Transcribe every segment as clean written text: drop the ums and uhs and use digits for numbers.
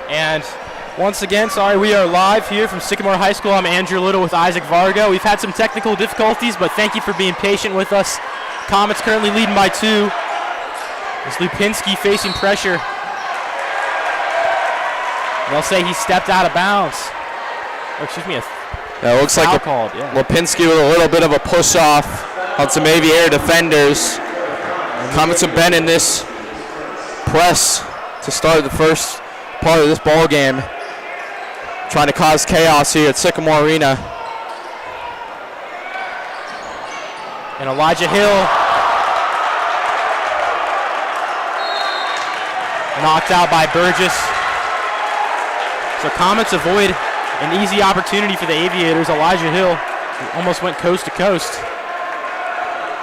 And once again, sorry, we are live here from Sycamore High School. I'm Andrew Little with Isaac Vargo. We've had some technical difficulties, but thank you for being patient with us. Comets currently leading by 2. It's Lupinski facing pressure. They'll say he stepped out of bounds. Oh, excuse me, it looks like called, yeah. Lupinski with a little bit of a push-off on some Aviator defenders. Comets have been in this press to start the first part of this ball game, trying to cause chaos here at Sycamore Arena. And Elijah Hill knocked out by Burgess. So Comets avoid an easy opportunity for the Aviators. Elijah Hill almost went coast to coast.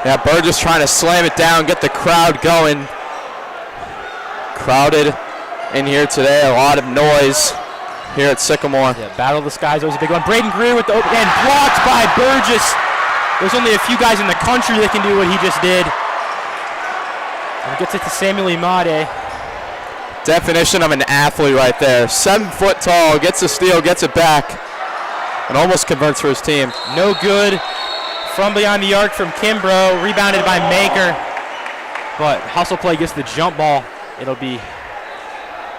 Yeah, Burgess trying to slam it down, get the crowd going. Crowded in here today, a lot of noise here at Sycamore. Yeah, Battle of the Skies was a big one. Braden Greer with the open end, blocked by Burgess. There's only a few guys in the country that can do what he just did. And gets it to Samuel Imade. Definition of an athlete right there. 7 foot tall, gets a steal, gets it back, and almost converts for his team. No good from beyond the arc from Kimbrough, rebounded by Maker. But hustle play gets the jump ball. It'll be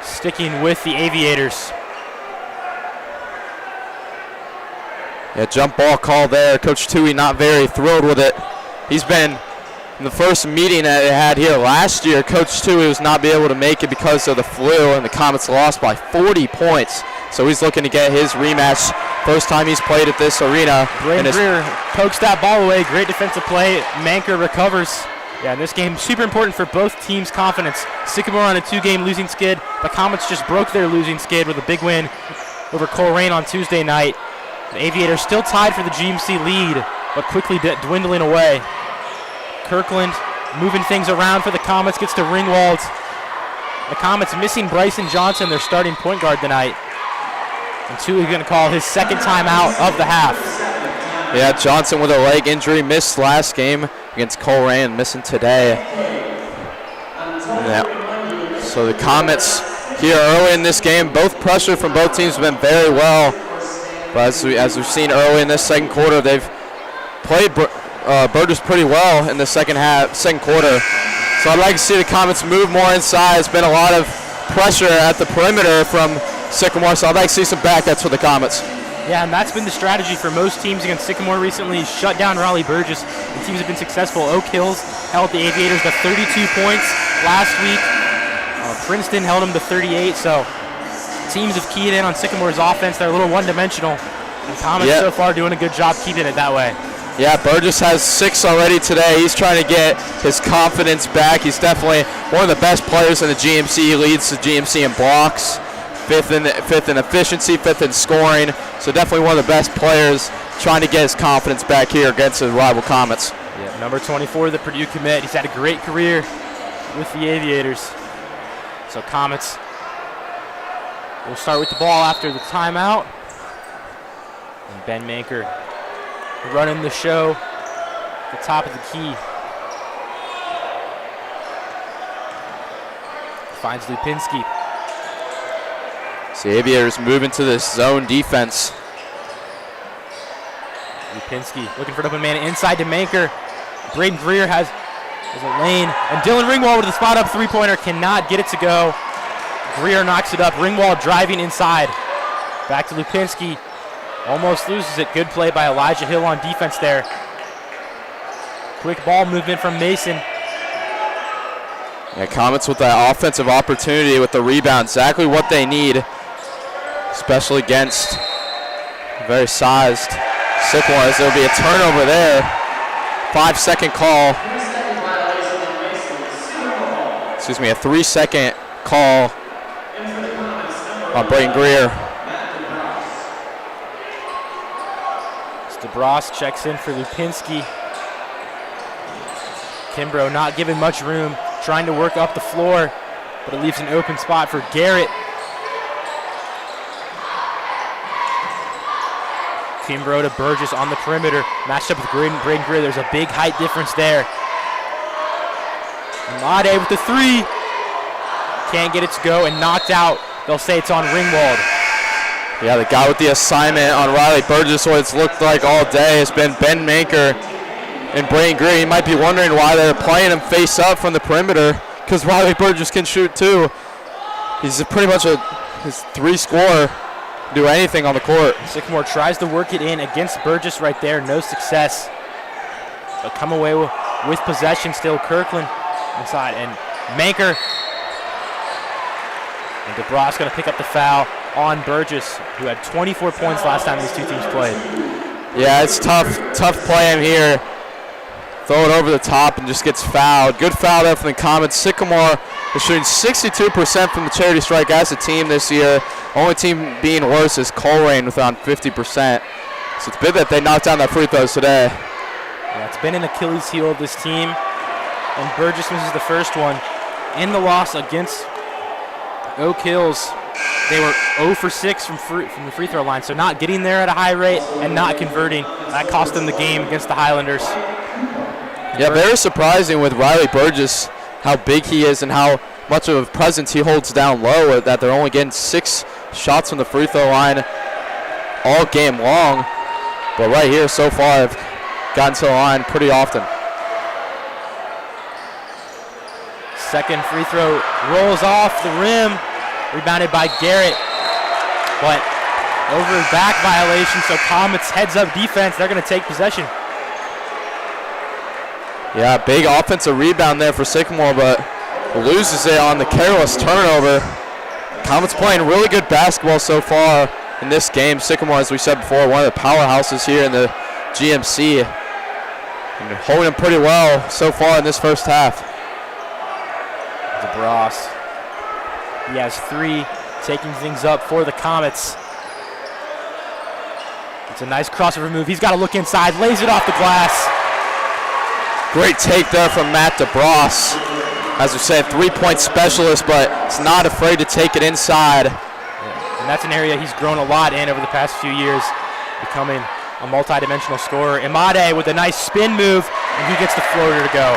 sticking with the Aviators. Yeah, jump ball call there. Coach Toohey not very thrilled with it. He's been in the first meeting that they had here last year. Coach Toohey was not be able to make it because of the flu, and the Comets lost by 40 points. So he's looking to get his rematch. First time he's played at this arena. Braden Greer pokes that ball away. Great defensive play. Manker recovers. Yeah, in this game, super important for both teams' confidence. Sycamore on a 2-game losing skid. The Comets just broke their losing skid with a big win over Coleraine on Tuesday night. The Aviators still tied for the GMC lead, but quickly dwindling away. Kirkland moving things around for the Comets, gets to Ringwald. The Comets missing Bryson Johnson, their starting point guard tonight. And Toohey going to call his second timeout of the half. Yeah, Johnson with a leg injury, missed last game against Coleraine, missing today. Yeah. So the Comets here early in this game, both pressure from both teams have been very well. But as we've seen early in this second quarter, they've played Burgess pretty well in the second quarter. So I'd like to see the Comets move more inside. It's been a lot of pressure at the perimeter from Sycamore, so I'd like to see some backups for the Comets. Yeah, and that's been the strategy for most teams against Sycamore recently. Shut down Raleigh Burgess, and teams have been successful. Oak Hills held the Aviators to 32 points last week. Princeton held them to 38, so teams have keyed in on Sycamore's offense. They're a little one-dimensional, and Comets so far doing a good job keeping it that way. Yeah, Burgess has 6 already today. He's trying to get his confidence back. He's definitely one of the best players in the GMC. He leads the GMC in blocks, fifth in efficiency, 5th in scoring. So definitely one of the best players, trying to get his confidence back here against his rival Comets. Yeah, number 24, the Purdue commit. He's had a great career with the Aviators. So Comets will start with the ball after the timeout. And Ben Manker running the show at the top of the key. Finds Lupinski. So the Aviators moving to this zone defense. Lupinski looking for an open man inside to Manker. Braden Greer has a lane. And Dylan Ringwald with the spot up three-pointer cannot get it to go. Greer knocks it up. Ringwald driving inside. Back to Lupinski. Almost loses it. Good play by Elijah Hill on defense there. Quick ball movement from Mason. Yeah, Comets with that offensive opportunity with the rebound. Exactly what they need, especially against very sized Sycamore, as there'll be a turnover there. 5-second call. Excuse me, a 3-second call on Braden Greer. DeBras checks in for Lupinski. Kimbrough not giving much room, trying to work up the floor, but it leaves an open spot for Garrett. Kimbrough to Burgess on the perimeter, matched up with Braden Greer. There's a big height difference there. Imade with the 3. Can't get it to go, and knocked out they'll say it's on Ringwald. Yeah, the guy with the assignment on Riley Burgess, what it's looked like all day, has been Ben Manker and Brain Green. You might be wondering why they're playing him face up from the perimeter, because Riley Burgess can shoot too. He's pretty much his 3-scorer, do anything on the court. Sycamore tries to work it in against Burgess right there, no success. But come away with possession still. Kirkland inside, and Manker. And DeBras going to pick up the foul on Burgess, who had 24 points last time these two teams played. Yeah, it's tough play him here. Throw it over the top and just gets fouled. Good foul there from the Comets. Sycamore is shooting 62% from the charity strike as a team this year. Only team being worse is Colerain with around 50%. So it's good that they knocked down that free throws today. Yeah, it's been an Achilles heel of this team, and Burgess misses the first one. In the loss against Oak Hills, they were 0 for 6 from the free throw line, so not getting there at a high rate and not converting. That cost them the game against the Highlanders. Yeah, very surprising with Riley Burgess, how big he is and how much of a presence he holds down low, that they're only getting 6 shots from the free throw line all game long. But right here so far, I've gotten to the line pretty often. Second free throw rolls off the rim, rebounded by Garrett, but over back violation, so Comets heads up defense. They're going to take possession. Yeah, big offensive rebound there for Sycamore, but loses it on the careless turnover. Comets playing really good basketball so far in this game. Sycamore, as we said before, one of the powerhouses here in the GMC. And holding them pretty well so far in this first half. DeBras, he has 3, taking things up for the Comets. It's a nice crossover move. He's got to look inside, lays it off the glass. Great take there from Matt DeBras. As we said, 3-point specialist, but he's not afraid to take it inside. Yeah, and that's an area he's grown a lot in over the past few years, becoming a multi-dimensional scorer. Imade with a nice spin move, and he gets the floater to go.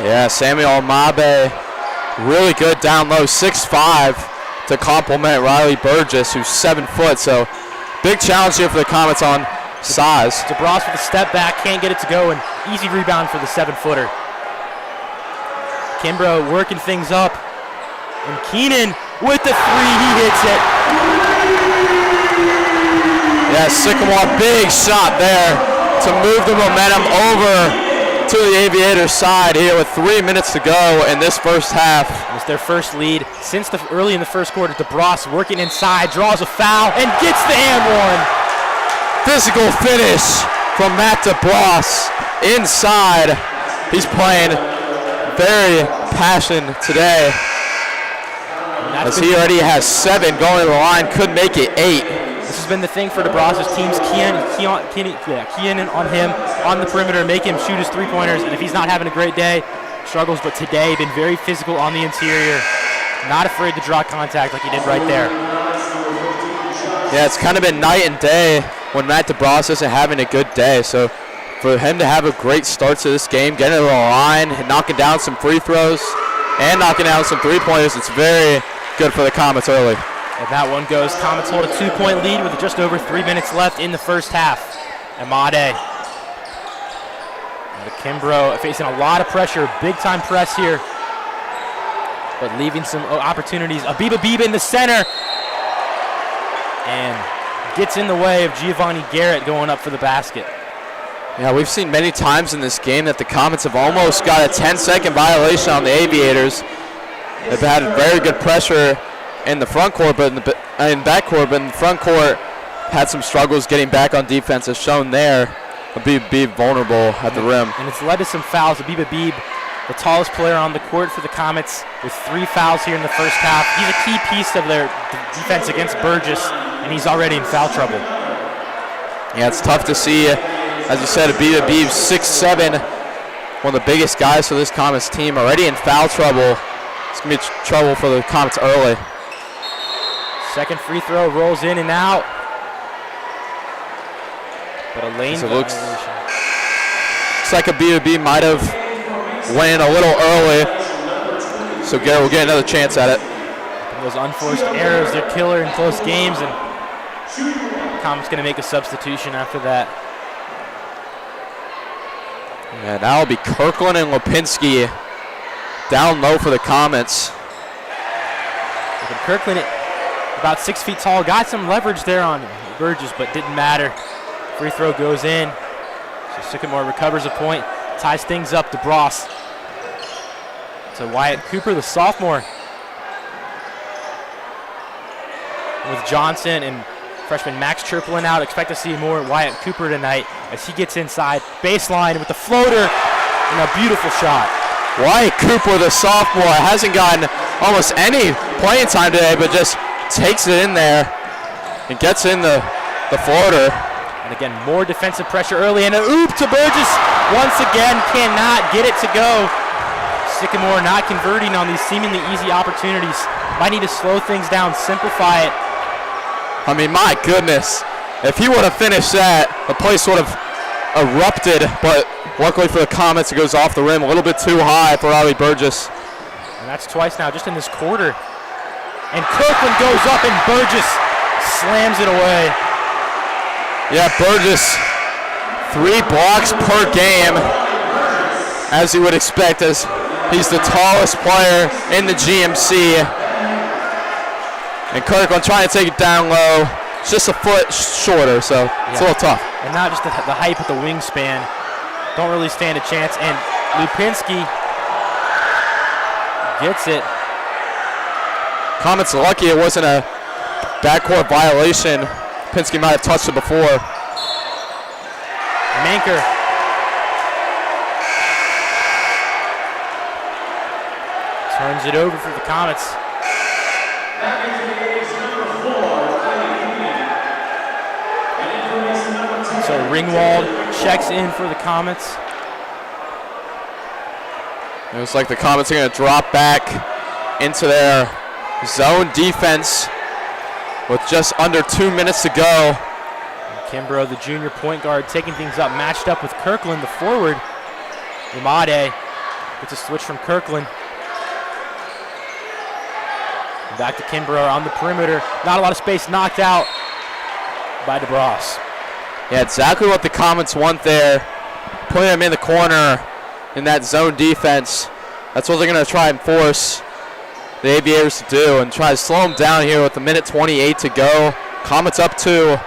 Yeah, Samuel Imade, really good down low, 6'5", to complement Riley Burgess, who's 7 foot. So big challenge here for the Comets on size. DeBras with a step back, can't get it to go, and easy rebound for the 7-footer. Kimbrough working things up, and Keenan with the 3, he hits it. Yeah, Sycamore, big shot there to move the momentum over to the Aviators side here with 3 minutes to go in this first half. It's their first lead since early in the first quarter. DeBras working inside, draws a foul, and gets the and one. Physical finish from Matt DeBras inside. He's playing very passionate today, as he already has 7 going to the line, could make it 8. This has been the thing for DeBras' teams, keying in on him on the perimeter, make him shoot his 3-pointers, and if he's not having a great day, struggles, but today been very physical on the interior, not afraid to draw contact like he did right there. Yeah, it's kind of been night and day when Matt DeBras isn't having a good day, so for him to have a great start to this game, getting to the line, knocking down some free throws, and knocking down some 3-pointers, it's very good for the Comets early. And that one goes. Comets hold a 2-point lead with just over 3 minutes left in the first half. Imade. And Kimbrough facing a lot of pressure, big-time press here, but leaving some opportunities. Abiba in the center, and gets in the way of Giovanni Garrett going up for the basket. Yeah, we've seen many times in this game that the Comets have almost got a 10-second violation on the Aviators. They've had very good pressure in the front court, but in backcourt, but in the front court had some struggles getting back on defense, as shown there. Beeb vulnerable at the rim. And it's led to some fouls. Abiba Beeb, the tallest player on the court for the Comets, with 3 fouls here in the first half. He's a key piece of their defense against Burgess, and he's already in foul trouble. Yeah, it's tough to see. As you said, Abiba Beeb, 6'7", one of the biggest guys for this Comets team, already in foul trouble. It's going to be trouble for the Comets early. Second free throw rolls in and out. But a lane looks like Abiba Beeb might have went in a little early. So Garrett will get another chance at it. And those unforced errors, they're killer in close games, and Comets going to make a substitution after that. Yeah, now it'll be Kirkland and Lipinski down low for the Comets. Kirkland, about 6 feet tall, got some leverage there on Burgess, but didn't matter. Free throw goes in. So Sycamore recovers a point, ties things up to Bross. To Wyatt Cooper, the sophomore. With Johnson and freshman Max Chirplin out, expect to see more Wyatt Cooper tonight as he gets inside. Baseline with the floater and a beautiful shot. Wyatt Cooper, the sophomore, hasn't gotten almost any playing time today, but just takes it in there and gets in the floater. And again, more defensive pressure early, and an oop to Burgess. Once again, cannot get it to go. Sycamore not converting on these seemingly easy opportunities. Might need to slow things down, simplify it. I mean, my goodness. If he would have finished that, the place would have erupted, but luckily for the Comets, it goes off the rim a little bit too high for Riley Burgess. And that's twice now, just in this quarter. And Kirkland goes up, and Burgess slams it away. Yeah, Burgess, 3 blocks per game, as you would expect, as he's the tallest player in the GMC. And Kirkland trying to take it down low. It's just a foot shorter, so it's a little tough. And not just the height, but the wingspan. Don't really stand a chance. And Lipinski gets it. Comets lucky it wasn't a backcourt violation. Lipinski might have touched it before. Manker. Turns it over for the Comets. So Ringwald checks in for the Comets. It looks like the Comets are going to drop back into their zone defense with just under 2 minutes to go. Kimbrough, the junior point guard, taking things up, matched up with Kirkland, the forward. Imade gets a switch from Kirkland. And back to Kimbrough on the perimeter. Not a lot of space, knocked out by DeBras. Yeah, exactly what the Comets want there. Putting them in the corner in that zone defense. That's what they're going to try and force the Aviators to do and try to slow them down here with a minute 28 to go. Comets up 2.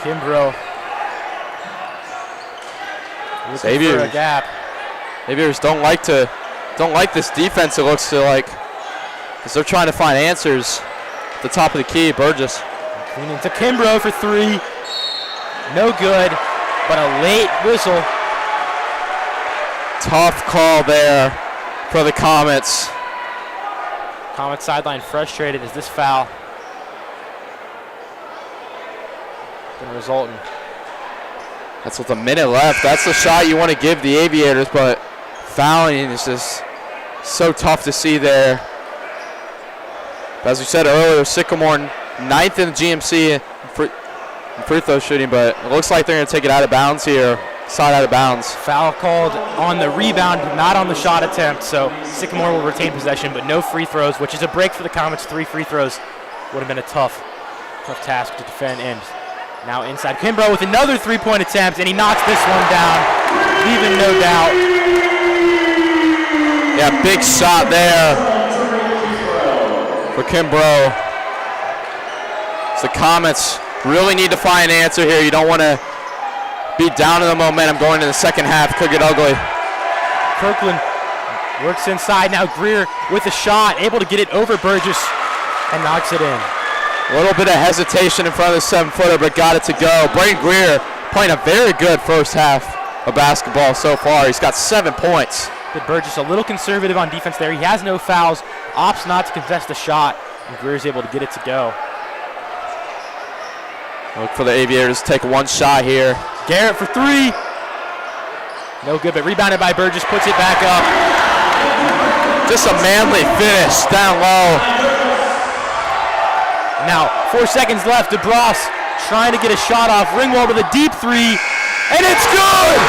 Kimbrough looking for a gap. Aviators don't like this defense, it looks like, because they're trying to find answers at the top of the key. Burgess. Cleaning to Kimbrough for 3. No good, but a late whistle. Tough call there for the Comets. Comets sideline frustrated as this foul going to result in. That's with a minute left. That's the shot you want to give the Aviators, but fouling is just so tough to see there. But as we said earlier, Sycamore 9th in the GMC in free throw shooting, but it looks like they're going to take it out of bounds here. Side out of bounds. Foul called on the rebound, not on the shot attempt, so Sycamore will retain possession, but no free throws, which is a break for the Comets. 3 free throws would have been a tough task to defend. And now inside, Kimbrough with another 3-point attempt, and he knocks this one down, leaving no doubt. Yeah, big shot there for Kimbrough. So the Comets really need to find an answer here. You don't want to be down in the momentum going into the second half. Could get ugly. Kirkland works inside. Now Greer with a shot, able to get it over Burgess and knocks it in. A little bit of hesitation in front of the 7-footer, but got it to go. Braden Greer playing a very good first half of basketball so far. He's got 7 points. But Burgess a little conservative on defense there. He has no fouls, opts not to contest the shot, and Greer's able to get it to go. Look for the Aviators to take one shot here. Garrett for 3. No good, but rebounded by Burgess, puts it back up. Just a manly finish down low. Now, 4 seconds left. DeBras trying to get a shot off. Ringwald with a deep 3, and it's good!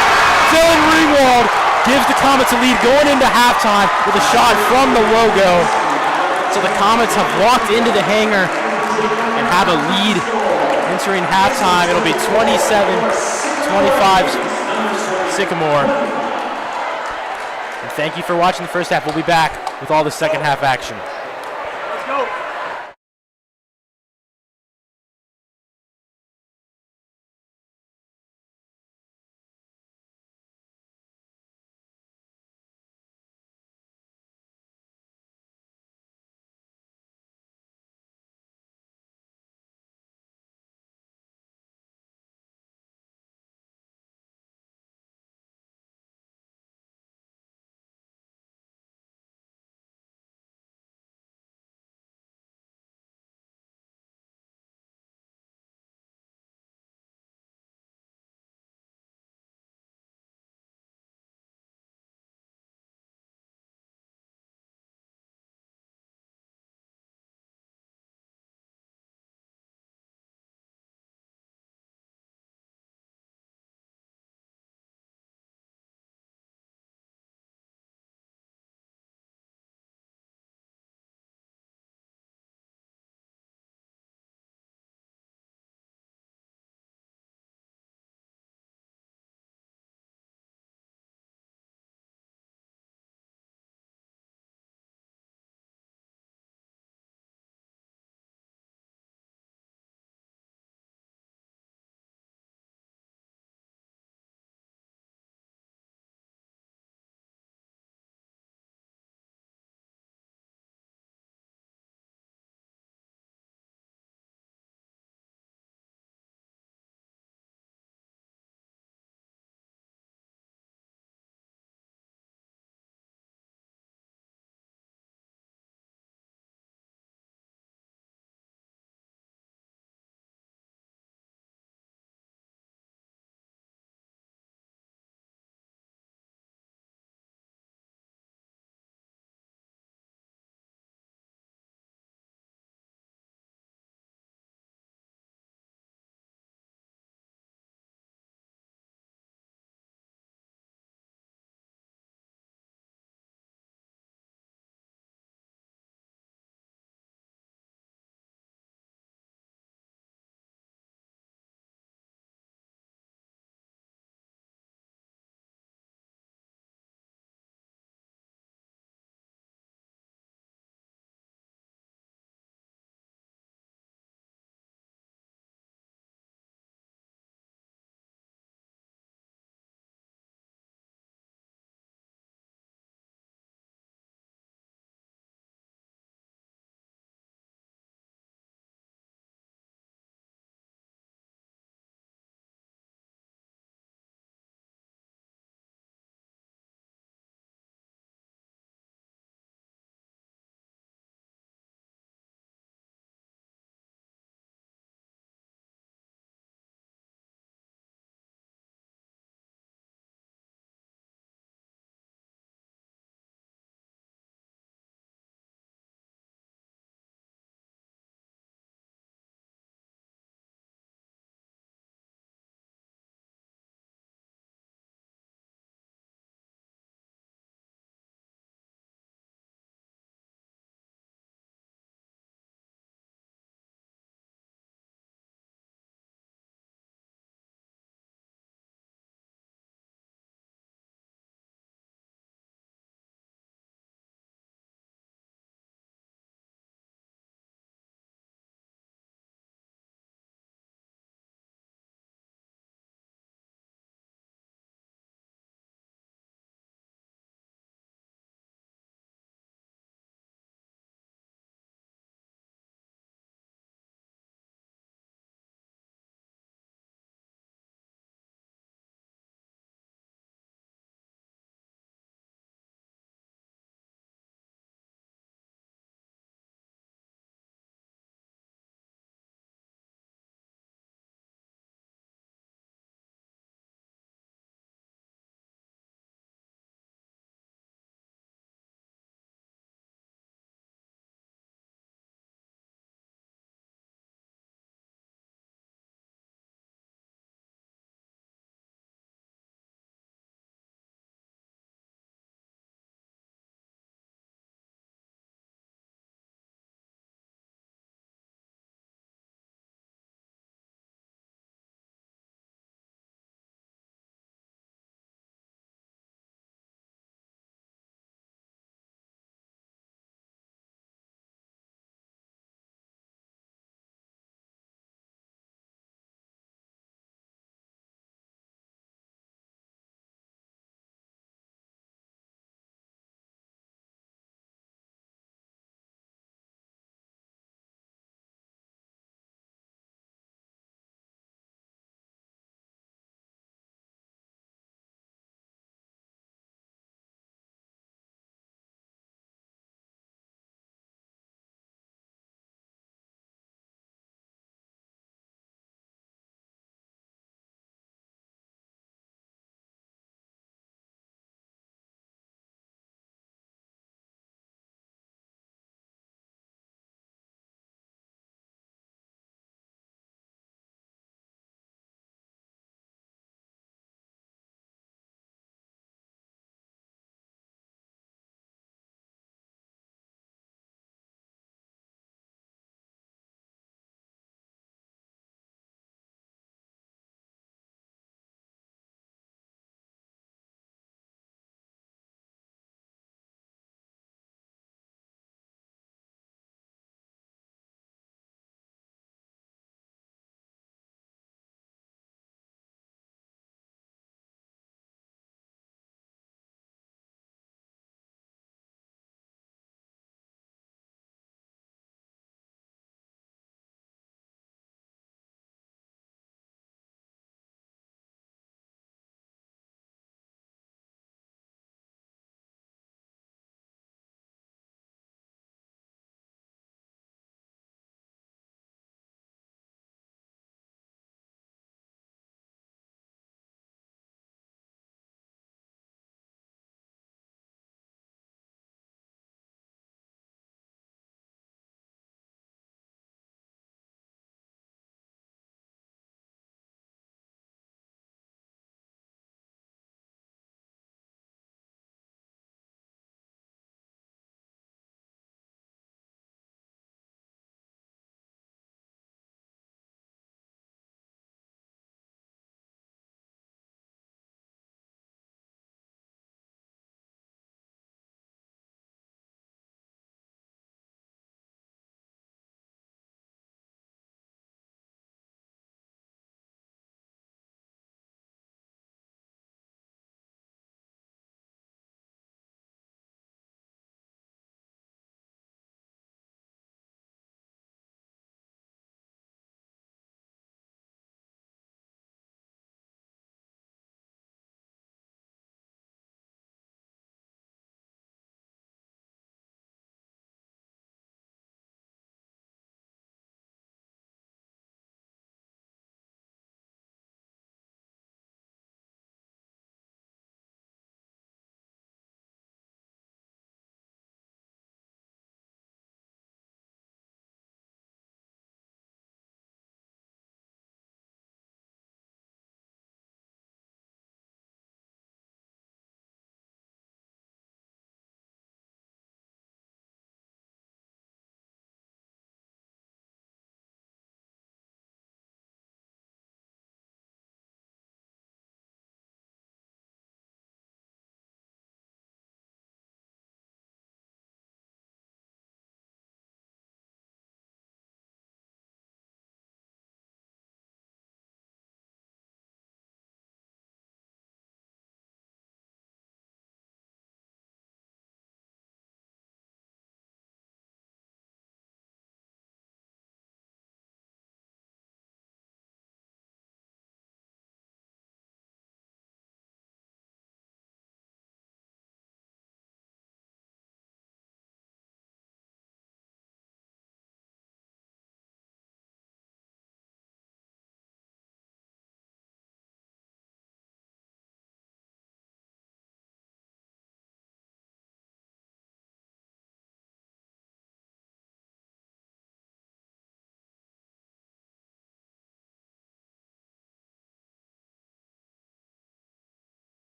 Dylan Rewald gives the Comets a lead going into halftime with a shot from the logo. So the Comets have walked into the hangar and have a lead entering halftime. It'll be 27-25 Sycamore. And thank you for watching the first half. We'll be back with all the second half action.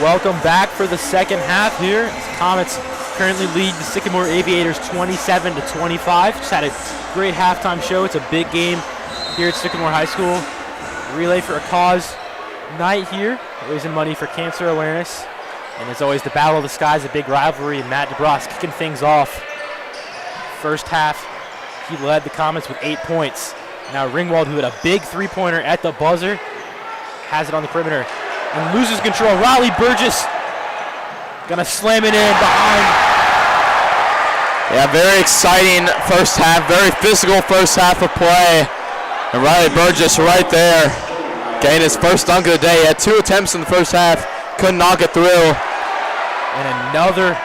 Welcome back for the second half here. Comets currently lead the Sycamore Aviators 27-25. Just had a great halftime show. It's a big game here at Sycamore High School. Relay for a Cause night here, raising money for cancer awareness. And as always, the Battle of the Skies, a big rivalry, and Matt DeBras kicking things off. First half, he led the Comets with 8 points. Now Ringwald, who had a big three-pointer at the buzzer, has it on the perimeter and loses control. Riley Burgess gonna slam it in behind. Yeah, very exciting first half, very physical first half of play. And Riley Burgess right there, getting his first dunk of the day. He had 2 attempts in the first half, couldn't knock it through. And another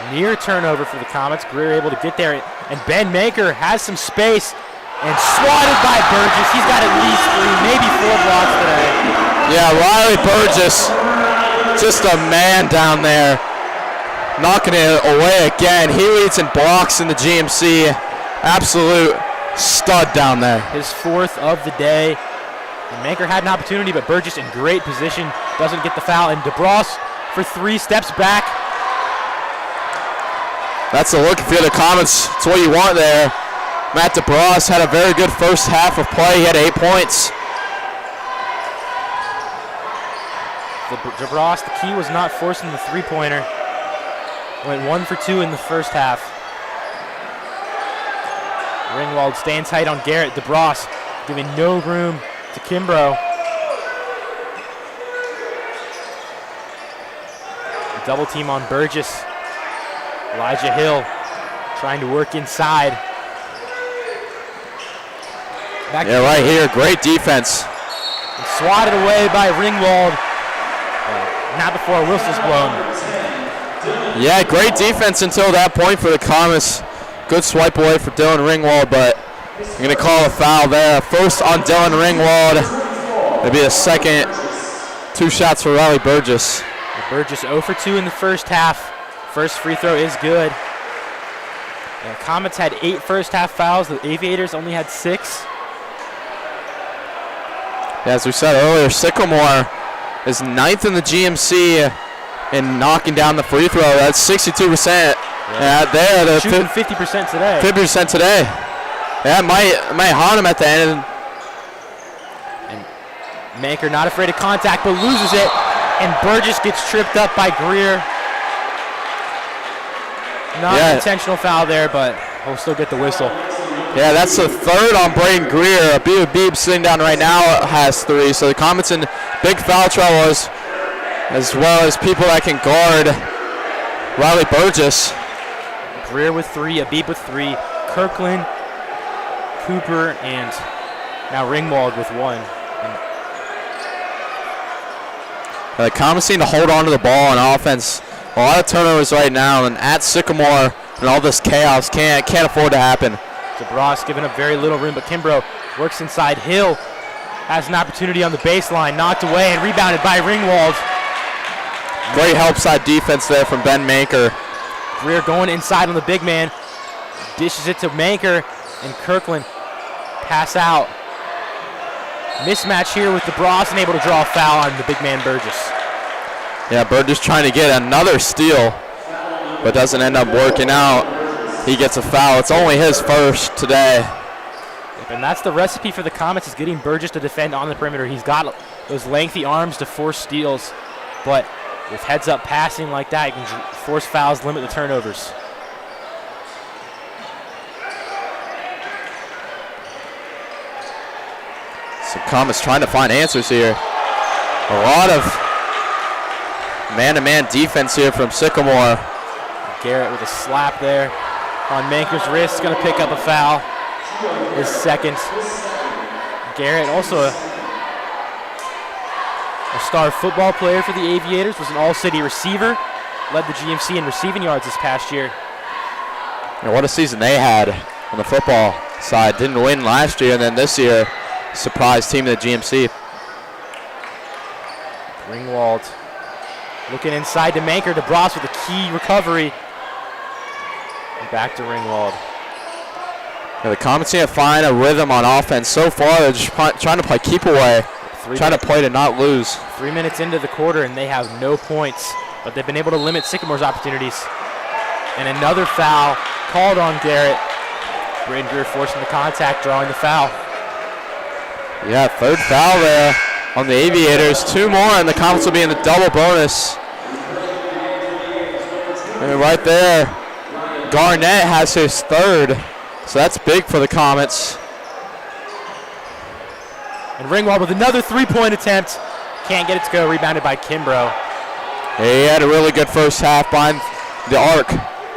near turnover for the Comets. Greer able to get there, and Ben Maker has some space and swatted by Burgess. He's got at least 3, maybe 4 blocks today. Yeah, Riley Burgess, just a man down there, knocking it away again. He leads in blocks in the GMC. Absolute stud down there. His 4th of the day. And Maker had an opportunity, but Burgess in great position, doesn't get the foul, and DeBras for 3 steps back. That's the look if you're the Comets. It's what you want there. Matt DeBras had a very good first half of play. He had 8 points. DeBras, the key was not forcing the three-pointer. Went 1 for 2 in the first half. Ringwald staying tight on Garrett. DeBras giving no room to Kimbrough. Double team on Burgess. Elijah Hill trying to work inside. Right here, great defense. And swatted away by Ringwald. Not before a whistle's blown. Yeah, great defense until that point for the Comets. Good swipe away for Dylan Ringwald, but I'm going to call a foul there. First on Dylan Ringwald. It'll be a second. 2 shots for Riley Burgess. Burgess 0 for 2 in the first half. First free throw is good. The Comets had 8 first half fouls. The Aviators only had 6. Yeah, as we said earlier, Sycamore is 9th in the GMC in knocking down the free throw. That's 62%. Yeah, they're shooting 50% today. 50% today. Yeah, might haunt him at the end. And Maker not afraid of contact, but loses it. And Burgess gets tripped up by Greer. Not an intentional foul there, but we'll still get the whistle. Yeah, that's the 3rd on Braden Greer. Beeb sitting down right now has 3. So the Comets in big foul trouble as well as people that can guard Riley Burgess. Greer with 3, Abib with 3, Kirkland, Cooper, and now Ringwald with 1. The Comets need to hold on to the ball on offense. A lot of turnovers right now, and at Sycamore and all this chaos can't afford to happen. DeBras giving up very little room, but Kimbrough works inside. Hill has an opportunity on the baseline, knocked away and rebounded by Ringwald. Great help side defense there from Ben Maker. Greer going inside on the big man, dishes it to Maker, and Kirkland pass out. Mismatch here with DeBras and able to draw a foul on the big man Burgess. Yeah, Burgess trying to get another steal, but doesn't end up working out. He gets a foul. It's only his first today. And that's the recipe for the Comets, is getting Burgess to defend on the perimeter. He's got those lengthy arms to force steals, but with heads-up passing like that, he can force fouls, limit the turnovers. So Comets trying to find answers here. A lot of man-to-man defense here from Sycamore. Garrett with a slap there on Maker's wrist, going to pick up a foul. His second. Garrett, also a star football player for the Aviators, was an all-city receiver, led the GMC in receiving yards this past year. And what a season they had on the football side. Didn't win last year, and then this year, surprise team in the GMC. Ringwald looking inside to Maker. DeBras with a key recovery. And back to Ringwald. Yeah, the Comets need to find a rhythm on offense. So far, they're just trying to play keep away. trying to play to not lose. 3 minutes into the quarter, and they have no points, but they've been able to limit Sycamore's opportunities. And another foul called on Garrett. Braden Greer forcing the contact, drawing the foul. Yeah, third foul there on the Aviators. 2 more, and the Comets will be in the double bonus. And right there, Garnett has his third, so that's big for the Comets. And Ringwald with another 3-point attempt. Can't get it to go, rebounded by Kimbrough. He had a really good first half behind the arc.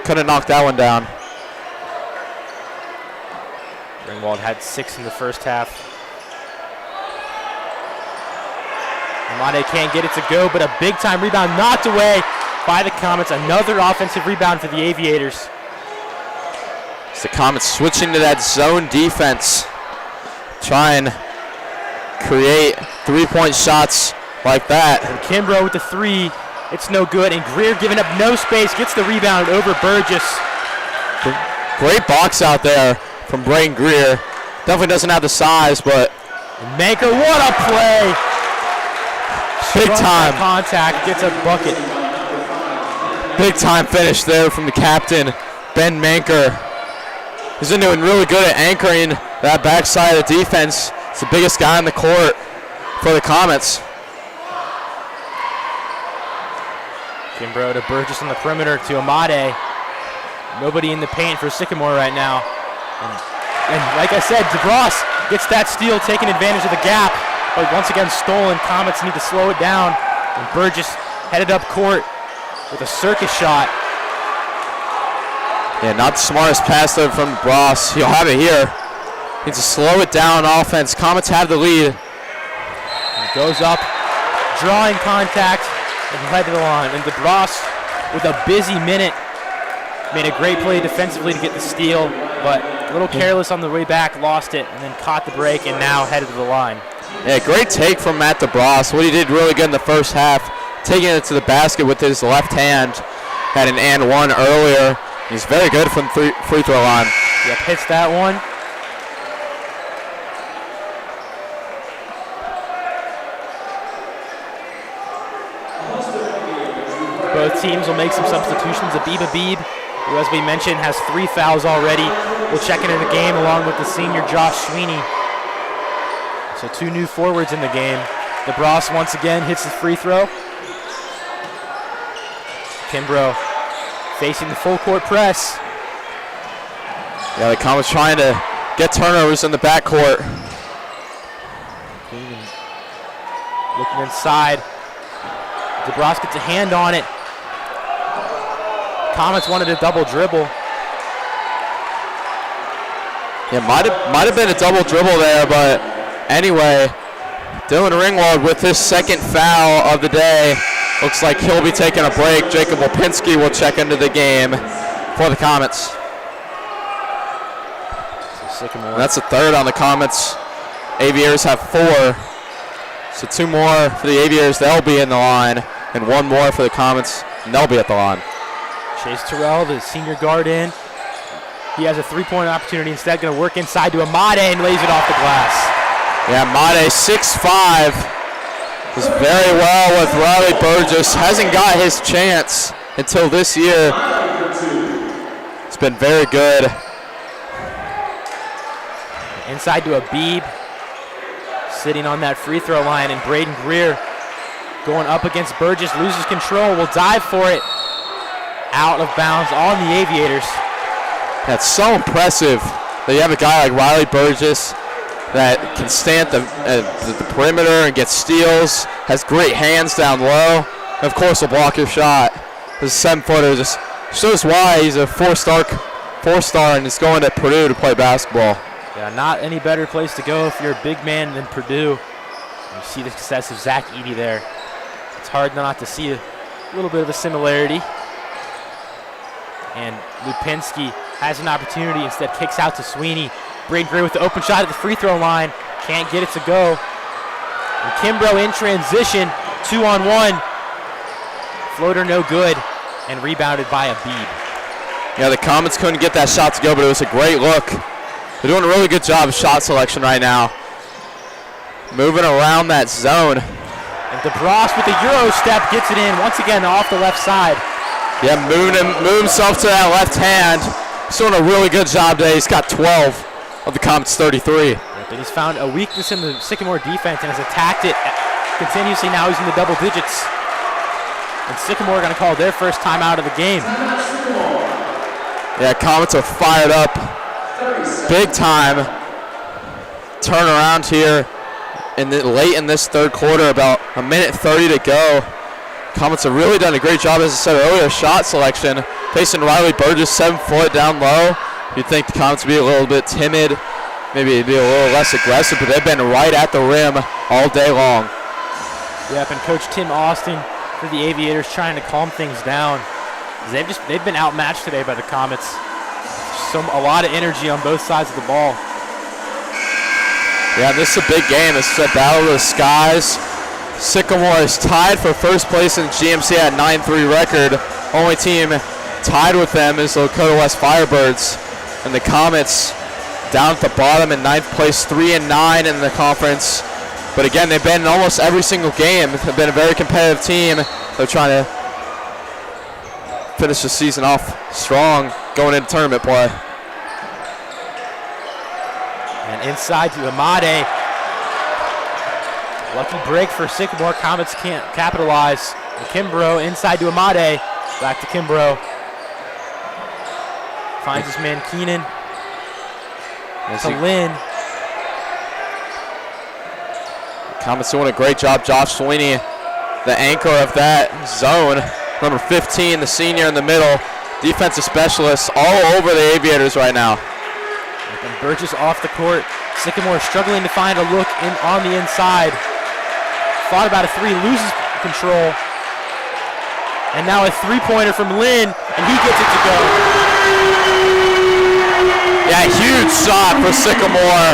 Couldn't knock that one down. Ringwald had 6 in the first half. Amade can't get it to go, but a big-time rebound knocked away by the Comets. Another offensive rebound for the Aviators. It's the Comets switching to that zone defense. Try and create 3-point shots like that. And Kimbrough with the 3. It's no good, and Greer giving up no space, gets the rebound over Burgess. Great box out there from Braden Greer. Definitely doesn't have the size, but Manker, what a play! Big time contact, gets a bucket. Big time finish there from the captain, Ben Manker. He's been doing really good at anchoring that backside of the defense. He's the biggest guy on the court for the Comets. Kimbrough to Burgess on the perimeter to Amade. Nobody in the paint for Sycamore right now. And like I said, DeBross gets that steal, taking advantage of the gap. But once again stolen. Comets need to slow it down. And Burgess headed up court with a circus shot. Yeah, not the smartest pass there from DeBross. He'll have it here. Needs to slow it down on offense. Comets have the lead. And goes up, drawing contact, and head to the line. And DeBross, with a busy minute, made a great play defensively to get the steal, but a little careless on the way back, lost it, and then caught the break, and now headed to the line. Yeah, great take from Matt DeBross. What he did really good in the first half, taking it to the basket with his left hand. Had an and one earlier. He's very good from free throw line. Yep, hits that one. Both teams will make some substitutions. Abib, who, as we mentioned, has 3 fouls already, will check into the game along with the senior Josh Sweeney. So 2 new forwards in the game. DeBross once again hits the free throw. Kimbrough facing the full court press. Yeah, the Comets trying to get turnovers in the backcourt. Looking inside. DeBross gets a hand on it. Comets wanted a double dribble. Yeah, might have been a double dribble there, but anyway, Dylan Ringwald with his second foul of the day. Looks like he'll be taking a break. Jacob Lipinski will check into the game for the Comets. So Sycamore. And that's the third on the Comets. Aviators have 4. So 2 more for the Aviators. They'll be in the line. And 1 more for the Comets. And they'll be at the line. Chase Terrell, the senior guard in. He has a 3-point opportunity. Instead, going to work inside to Amade and lays it off the glass. Yeah, Amade, 6'5". Does very well with Riley Burgess. Hasn't got his chance until this year. It's been very good. Inside to Abib. Sitting on that free throw line, and Braden Greer going up against Burgess, loses control, will dive for it. Out of bounds on the Aviators. That's so impressive that you have a guy like Riley Burgess that can stand at the perimeter and get steals, has great hands down low, and of course will block your shot. This 7-footer just shows why he's a four-star and is going to Purdue to play basketball. Yeah, not any better place to go if you're a big man than Purdue. You see the success of Zach Eady there. It's hard not to see a little bit of a similarity. And Lipinski has an opportunity, instead kicks out to Sweeney. Braden Greer with the open shot at the free throw line. Can't get it to go. And Kimbrough in transition, 2-on-1. Floater no good, and rebounded by Abib. Yeah, the Comets couldn't get that shot to go, but it was a great look. They're doing a really good job of shot selection right now. moving around that zone. And DeBross with the Euro step gets it in once again off the left side. Yeah, moved himself to that left hand. He's doing a really good job today. He's got 12 of the Comets' 33. But he's found a weakness in the Sycamore defense and has attacked it continuously. Now he's in the double digits. And Sycamore are going to call their first time out of the game. Yeah, Comets are fired up. Big time turnaround here late in this third quarter, about a minute 30 to go. Comets have really done a great job, as I said earlier, shot selection. Facing Riley Burgess, 7 foot down low. You'd think the Comets would be a little bit timid, maybe be a little less aggressive, but they've been right at the rim all day long. Yep, and Coach Tim Austin for the Aviators trying to calm things down. They've been outmatched today by the Comets. A lot of energy on both sides of the ball. Yeah, this is a big game. This is a battle of the skies. Sycamore is tied for first place in GMC at 9-3 record. Only team tied with them is the Lakota West Firebirds. And the Comets down at the bottom in 9th place, 3-9 in the conference. But again, they've been in almost every single game. They've been a very competitive team. They're trying to finish the season off strong going into tournament play. And inside to Amade. Lucky break for Sycamore. Comets can't capitalize. And Kimbrough inside to Amade. Back to Kimbrough. Finds his man Keenan. To Lynn. Comets doing a great job. Josh Sweeney, the anchor of that zone. Number 15, the senior in the middle. Defensive specialists all over the Aviators right now. And Burgess off the court. Sycamore struggling to find a look on the inside. Thought about a three, loses control. And now a three-pointer from Lynn, and he gets it to go. Yeah, huge shot for Sycamore.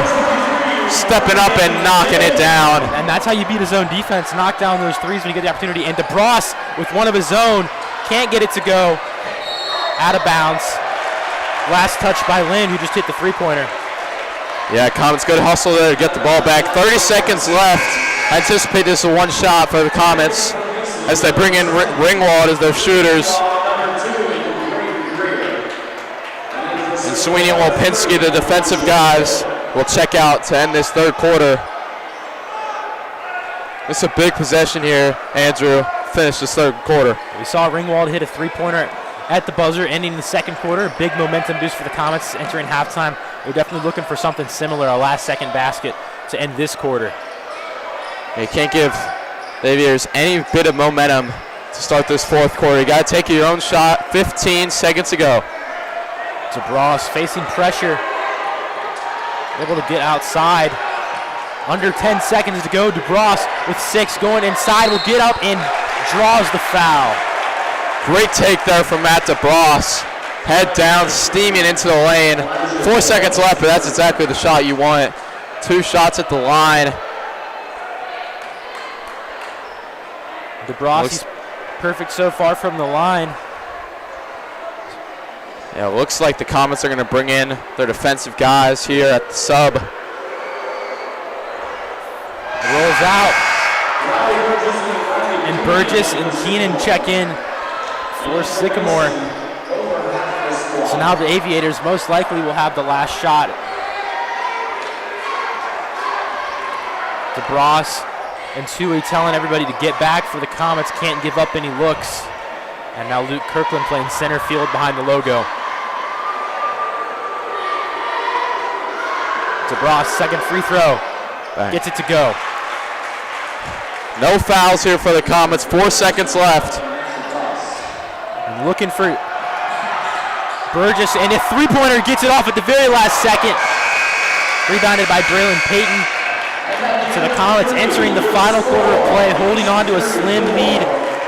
Stepping up and knocking it down. And that's how you beat a zone defense. Knock down those threes when you get the opportunity. And DeBross with one of his own can't get it to go. Out of bounds. Last touch by Lynn, who just hit the three-pointer. Yeah, Comets good hustle there to get the ball back. 30 seconds left. I anticipate this is a one shot for the Comets as they bring in Ringwald as their shooters. And Sweeney and Lopinski, the defensive guys, will check out to end this third quarter. This is a big possession here, Andrew. Finish this third quarter. We saw Ringwald hit a three-pointer at the buzzer, ending the second quarter. Big momentum boost for the Comets entering halftime. We're definitely looking for something similar, a last-second basket to end this quarter. You can't give the Aviators any bit of momentum to start this fourth quarter. You got to take your own shot. 15 seconds to go. DeBross facing pressure, able to get outside. Under 10 seconds to go. DeBross with 6 going inside, will get up and draws the foul. Great take there from Matt DeBross. Head down, steaming into the lane. 4 seconds left, but that's exactly the shot you want. 2 shots at the line. DeBross is perfect so far from the line. Yeah, it looks like the Comets are going to bring in their defensive guys here at the sub. Rolls out. And Burgess and Keenan check in for Sycamore. So now the Aviators most likely will have the last shot. DeBross and Tui telling everybody to get back for the Comets, can't give up any looks. And now Luke Kirkland playing center field behind the logo. DeBross, second free throw. Bang. Gets it to go. No fouls here for the Comets. 4 seconds left. And looking for Burgess, and a three-pointer gets it off at the very last second. Rebounded by Braylon Payton. So the Comets entering the final quarter of play, holding on to a slim lead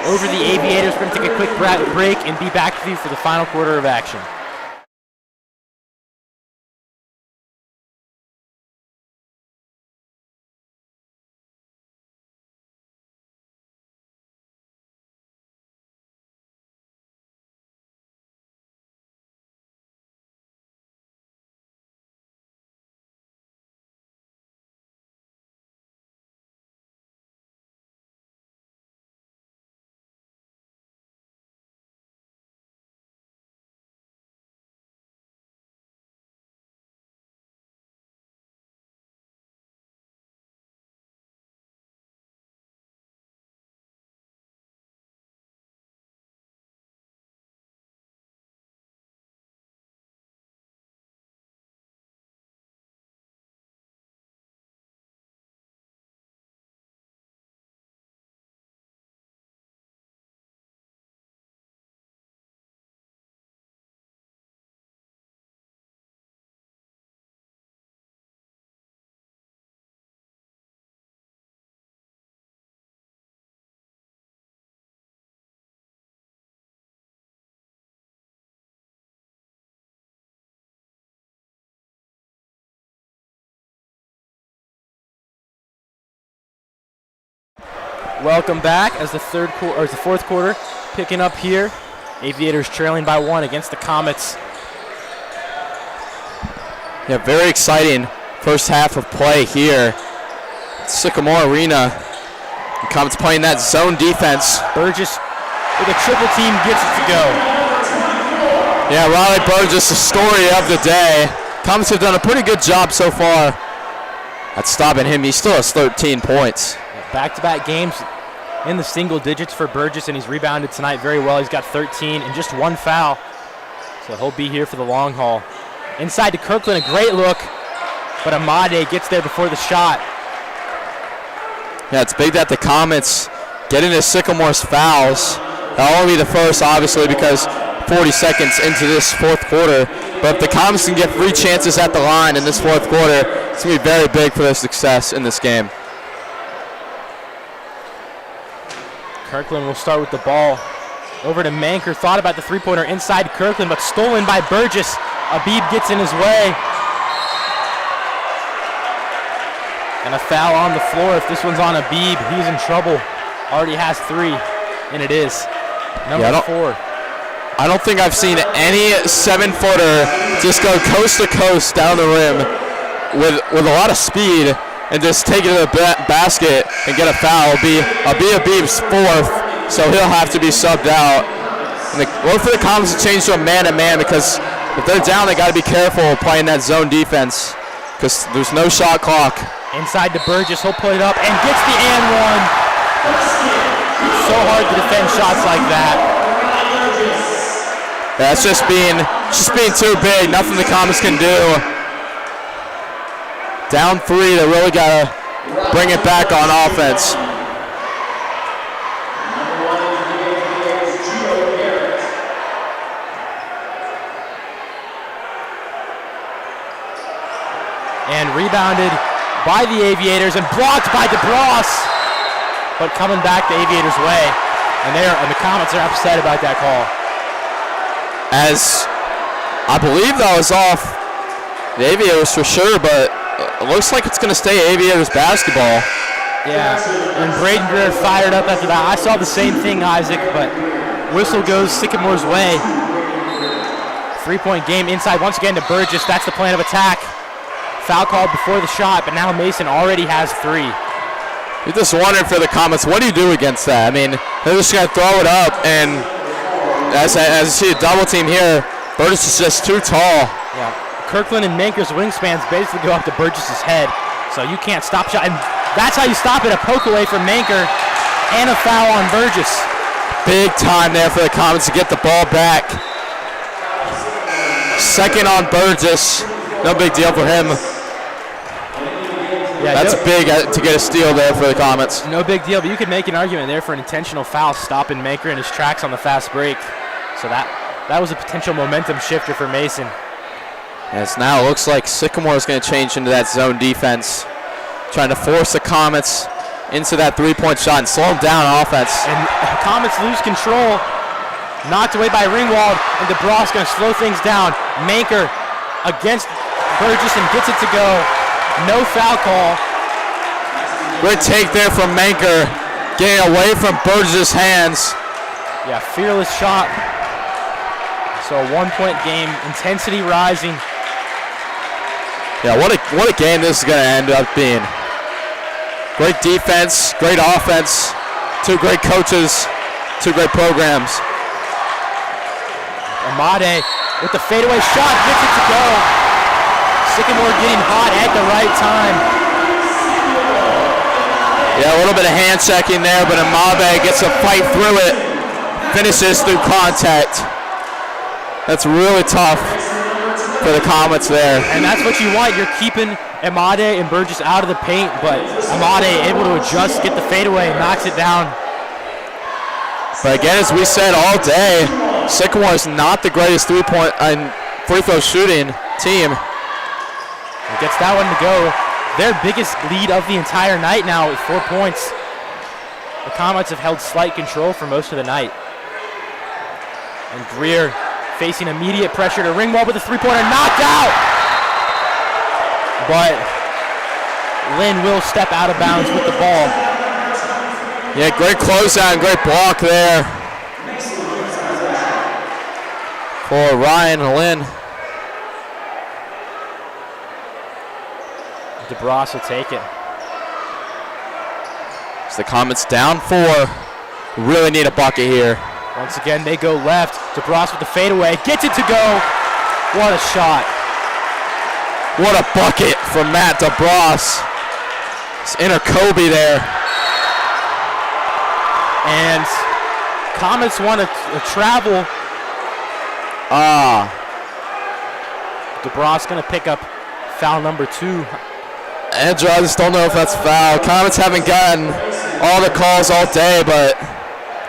over the Aviators. We're going to take a quick break and be back with you for the final quarter of action. Welcome back as the fourth quarter picking up here. Aviators trailing by 1 against the Comets. Yeah, very exciting first half of play here. Sycamore Arena. The Comets playing that zone defense. Burgess with a triple team gets it to go. Yeah, Riley Burgess, the story of the day. Comets have done a pretty good job so far at stopping him. He still has 13 points. Back-to-back games in the single digits for Burgess, and he's rebounded tonight very well. He's got 13 and just 1 foul, so he'll be here for the long haul. Inside to Kirkland, a great look, but Amade gets there before the shot. Yeah, it's big that the Comets get into Sycamore's fouls. That'll only be the first, obviously, because 40 seconds into this fourth quarter. But if the Comets can get 3 chances at the line in this fourth quarter, it's going to be very big for their success in this game. Kirkland will start with the ball. Over to Manker, thought about the three-pointer inside Kirkland, but stolen by Burgess. Abib gets in his way. And a foul on the floor. If this one's on Abib, he's in trouble. Already has 3, and it is. Number 4. I don't think I've seen any 7-footer just go coast to coast down the rim with a lot of speed and just take it to the basket and get a foul. It'll be Abib's 4th, so he'll have to be subbed out. And look for the Comets to change to a man-to-man, because if they're down, they got to be careful playing that zone defense because there's no shot clock. Inside to Burgess, he'll put it up and gets the and one. So hard to defend shots like that. That's just being too big. Nothing the Comets can do. Down 3, they really got to bring it back on offense. And rebounded by the Aviators and blocked by DeBross, but coming back the Aviators' way. And the Comets are upset about that call. As I believe that was off the Aviators for sure, but it looks like it's going to stay Aviators basketball. Yeah, and Braden Greer fired up after that. I saw the same thing, Isaac, but whistle goes Sycamore's way. 3-point game inside once again to Burgess. That's the plan of attack. Foul called before the shot, but now Mason already has 3. You're just wondering for the Comets, what do you do against that? I mean, they're just going to throw it up, and as you see a double team here, Burgess is just too tall. Yeah, Kirkland and Manker's wingspans basically go up to Burgess's head, so you can't stop shot. And that's how you stop it, a poke away from Manker and a foul on Burgess. Big time there for the Comets to get the ball back. Second on Burgess. No big deal for him. Yeah, that's big to get a steal there for the Comets. No big deal, but you could make an argument there for an intentional foul, stopping Manker in his tracks on the fast break. So that was a potential momentum shifter for Mason. Yes, now it looks like Sycamore is going to change into that zone defense, trying to force the Comets into that 3-point shot and slow them down on offense. And Comets lose control. Knocked away by Ringwald, and DeBross going to slow things down. Manker against Burgess and gets it to go. No foul call. Good take there from Manker, getting away from Burgess' hands. Yeah, fearless shot. So a 1-point game, intensity rising. Yeah, what a game this is going to end up being. Great defense, great offense, 2 great coaches, 2 great programs. Amade with the fadeaway shot, gets it to go. Sycamore getting hot at the right time. Yeah, a little bit of hand checking there, but Amade gets a fight through it, finishes through contact. That's really tough for the Comets there. And that's what you want. You're keeping Amade and Burgess out of the paint, but Amade able to adjust, get the fadeaway, knocks it down. But again, as we said all day, Sycamore is not the greatest three-point and free throw shooting team. It gets that one to go. Their biggest lead of the entire night now with 4 points. The Comets have held slight control for most of the night. And Greer facing immediate pressure to Ringwald with a 3-pointer, knocked out! But Lynn will step out of bounds with the ball. Yeah, great closeout and great block there for Ryan Lynn. DeBras will take it. So the Comets down 4. Really need a bucket here. Once again, they go left. DeBras with the fadeaway. Gets it to go. What a shot. What a bucket from Matt DeBras. It's inner Kobe there. And Comets want to travel. DeBras going to pick up foul number 2. Andrew, I just don't know if that's foul. Comets haven't gotten all the calls all day, but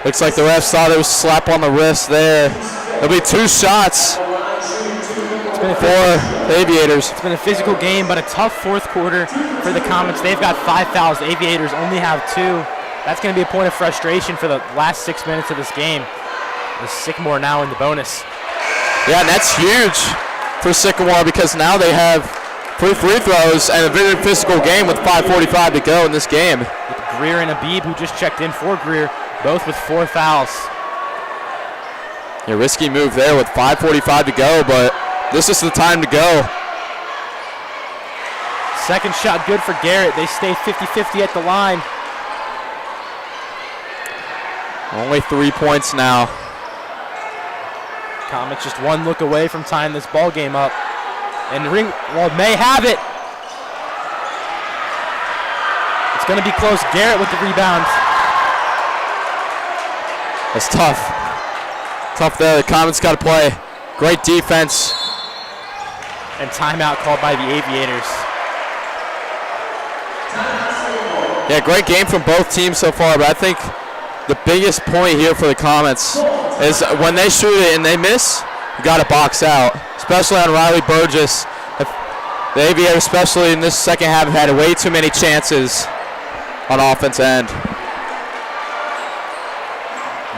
looks like the refs thought it was a slap on the wrist there. There'll be 2 shots for the Aviators. It's been a physical game, but a tough fourth quarter for the Comets. They've got 5 fouls. The Aviators only have 2. That's going to be a point of frustration for the last 6 minutes of this game. The Sycamore now in the bonus. Yeah, and that's huge for Sycamore because now they have 3 free throws and a very physical game with 5:45 to go in this game. With Greer and Abib, who just checked in for Greer, both with 4 fouls. Yeah, risky move there with 5:45 to go, but this is the time to go. Second shot good for Garrett. They stay 50-50 at the line. Only 3 points now. Comets just 1 look away from tying this ball game up. And Ringwald may have it. It's going to be close. Garrett with the rebound. That's tough. Tough there. The Comets got to play. Great defense. And timeout called by the Aviators. Yeah, great game from both teams so far, but I think the biggest point here for the Comets is when they shoot it and they miss, you got to box out, especially on Riley Burgess. The Aviators, especially in this second half, have had way too many chances on offense end.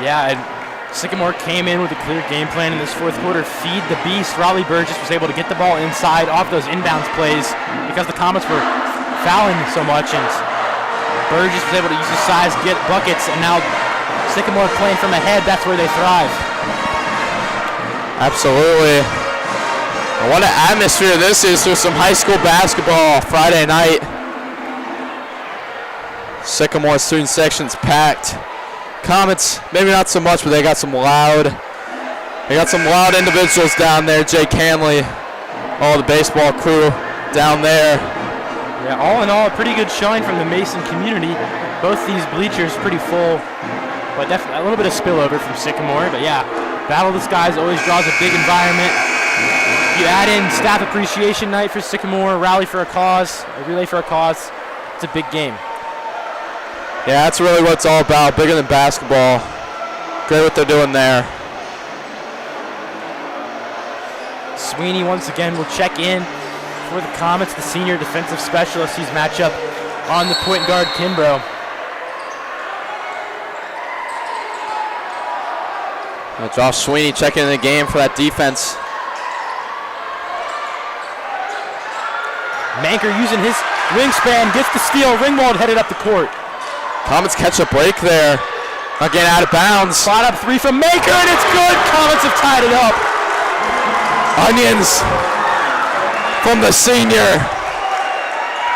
Yeah, and Sycamore came in with a clear game plan in this fourth quarter. Feed the beast. Riley Burgess was able to get the ball inside off those inbounds plays because the Comets were fouling so much, and Burgess was able to use his size, get buckets, and now Sycamore playing from ahead, that's where they thrive. Absolutely. And what an atmosphere this is for some high school basketball Friday night. Sycamore student section's packed. Comets, maybe not so much, but they got some loud individuals down there. Jay Canley, all the baseball crew down there. Yeah, all in all, a pretty good showing from the Mason community. Both these bleachers pretty full, but definitely a little bit of spillover from Sycamore. But yeah, Battle of the Skies always draws a big environment. You add in staff appreciation night for Sycamore, rally for a cause, a relay for a cause. It's a big game. Yeah, that's really what it's all about, bigger than basketball. Great what they're doing there. Sweeney once again will check in for the Comets, the senior defensive specialist. He's match up on the point guard, Kimbrough. Josh Sweeney checking in the game for that defense. Manker using his wingspan, gets the steal. Ringwald headed up the court. Comets catch a break there. Not getting out of bounds. Spot up 3 from Manker, and it's good. Comets have tied it up. Onions from the senior.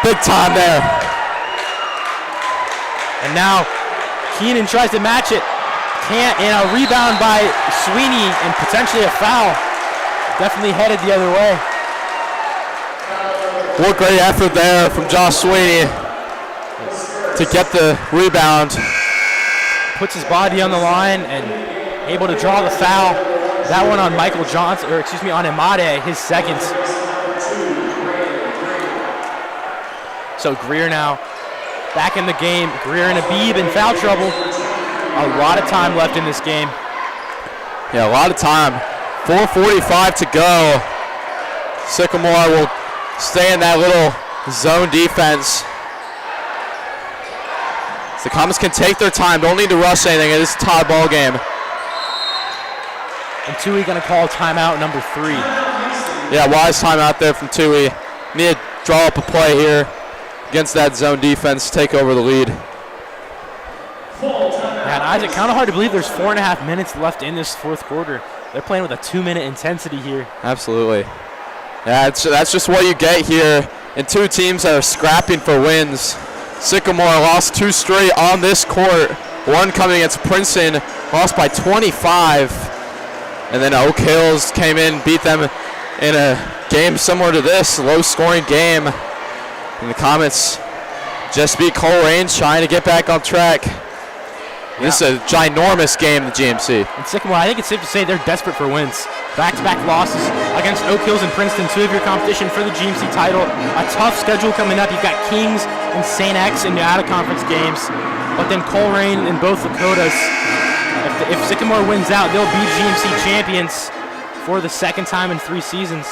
Big time there. And now Keenan tries to match it. Can't, and a rebound by Sweeney and potentially a foul. Definitely headed the other way. What great effort there from Josh Sweeney to get the rebound. Puts his body on the line and able to draw the foul. That one on Michael Johnson, or excuse me, on Imade, his second. So Greer now back in the game. Greer and Abib in foul trouble. A lot of time left in this game. Yeah, a lot of time. 4:45 to go. Sycamore will stay in that little zone defense. The Comets can take their time. Don't need to rush anything. It is a tie ball game. And Tui going to call timeout number 3. Yeah, wise timeout there from Tui. Need to draw up a play here against that zone defense. Take over the lead. Yeah, and Isaac, kind of hard to believe there's 4.5 minutes left in this fourth quarter. They're playing with a 2-minute intensity here. Absolutely. Yeah, that's just what you get here in two teams that are scrapping for wins. Sycamore lost 2 straight on this court. One coming against Princeton, lost by 25. And then Oak Hills came in, beat them in a game similar to this, low-scoring game. And the Comets just beat Coleraine, trying to get back on track. Yeah. This is a ginormous game, the GMC. And Sycamore, I think it's safe to say they're desperate for wins. Back-to-back losses against Oak Hills and Princeton, 2 of your competition for the GMC title. A tough schedule coming up. You've got Kings and St. X in the out-of-conference games. But then Coleraine and both Lakotas. If Sycamore wins out, they'll be GMC champions for the second time in 3 seasons.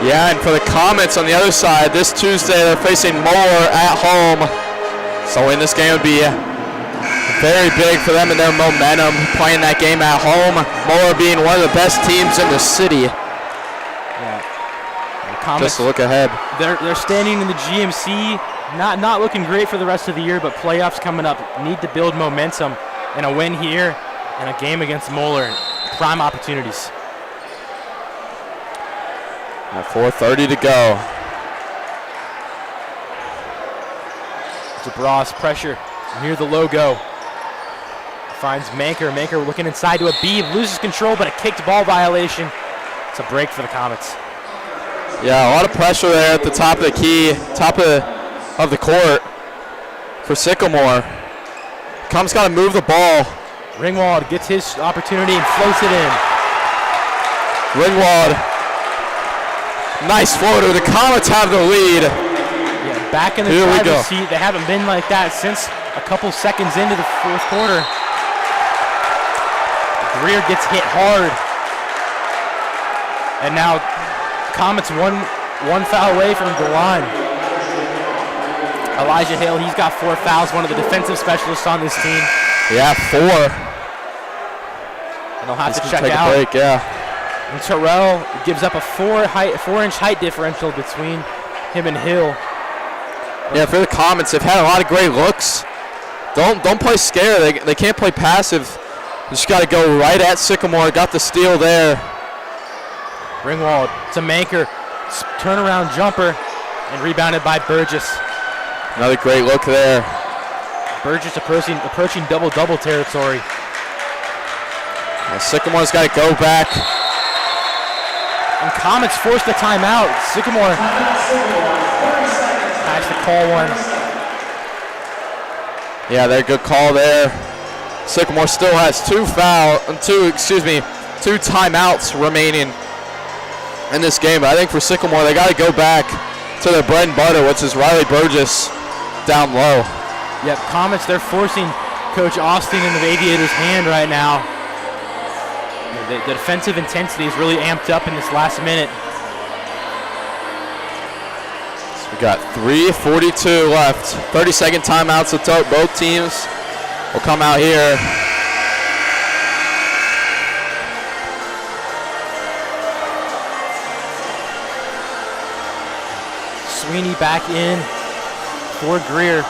Yeah, and for the Comets on the other side, this Tuesday they're facing Moeller at home. So winning this game would be very big for them and their momentum, playing that game at home. Moeller being one of the best teams in the city. Yeah. Comets, just to look ahead. They're standing in the GMC, not looking great for the rest of the year, but playoffs coming up. Need to build momentum, and a win here and a game against Moeller. Prime opportunities. 4:30 to go. DeBras pressure near the logo. Finds Manker. Manker looking inside to a Beeb. Loses control, but a kicked ball violation. It's a break for the Comets. Yeah, a lot of pressure there at the top of the key, top of the court for Sycamore. Comets got to move the ball. Ringwald gets his opportunity and floats it in. Ringwald. Nice floater. The Comets have the lead. Yeah, back in the driver's seat. They haven't been like that since a couple seconds into the fourth quarter. Greer gets hit hard. And now Comets one foul away from the line. Elijah Hale, he's got 4 fouls, one of the defensive specialists on this team. Yeah, 4. And they'll have to check out. A break, yeah. And Terrell gives up a 4-inch height differential between him and Hill. Yeah, for the Comets, they've had a lot of great looks. Don't play scared. They can't play passive. You just got to go right at Sycamore. Got the steal there. Ringwald to Manker. Turnaround jumper and rebounded by Burgess. Another great look there. Burgess approaching double-double territory. Well, Sycamore's got to go back. And Comets forced the timeout. Sycamore has to call one. Yeah, they're good call there. Sycamore still has 2 timeouts remaining in this game. But I think for Sycamore, they got to go back to their bread and butter, which is Riley Burgess down low. Yep, Comets, they're forcing Coach Austin in the Aviators' hand right now. The defensive intensity is really amped up in this last minute. So we got 3:42 left. 30-second timeouts to both teams will come out here. Sweeney back in for Greer.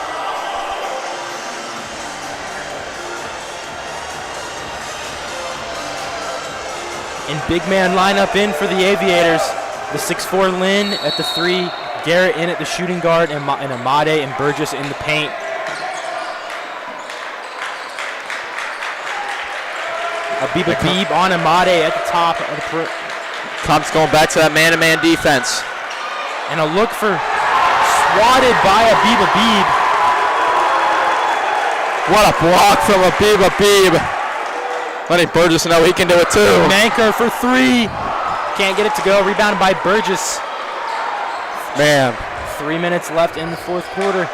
And big man lineup in for the Aviators. The 6'4" Lynn at the 3, Garrett in at the shooting guard, and Amade and Burgess in the paint. Abiba Beeb on Amade at the top of the Comps going back to that man-to-man defense. And a look for swatted by Abiba Beeb. What a block from Abiba Beeb. Letting Burgess know he can do it too. Manker for 3. Can't get it to go. Rebounded by Burgess. Man. 3 minutes left in the fourth quarter.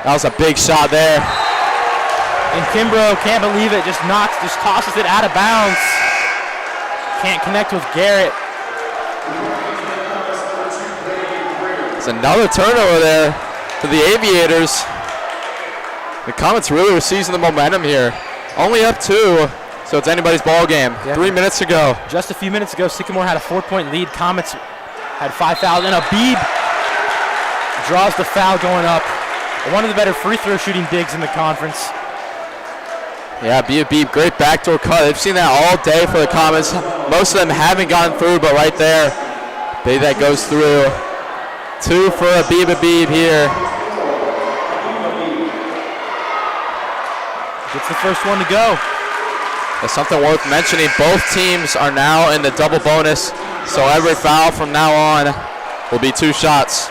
That was a big shot there. And Kimbrough can't believe it. Just tosses it out of bounds. Can't connect with Garrett. It's another turnover there for the Aviators. The Comets really were seizing the momentum here. Only up 2. So it's anybody's ball game. Yeah. 3 minutes to go. Just a few minutes ago, Sycamore had a 4-point lead. Comets had 5 fouls, and Abieb draws the foul going up. One of the better free throw shooting bigs in the conference. Yeah, Beep, great backdoor cut. They've seen that all day for the Comets. Most of them haven't gotten through, but right there, that goes through. 2 for a Beep here. Gets the first one to go. That's something worth mentioning. Both teams are now in the double bonus, so every foul from now on will be 2 shots.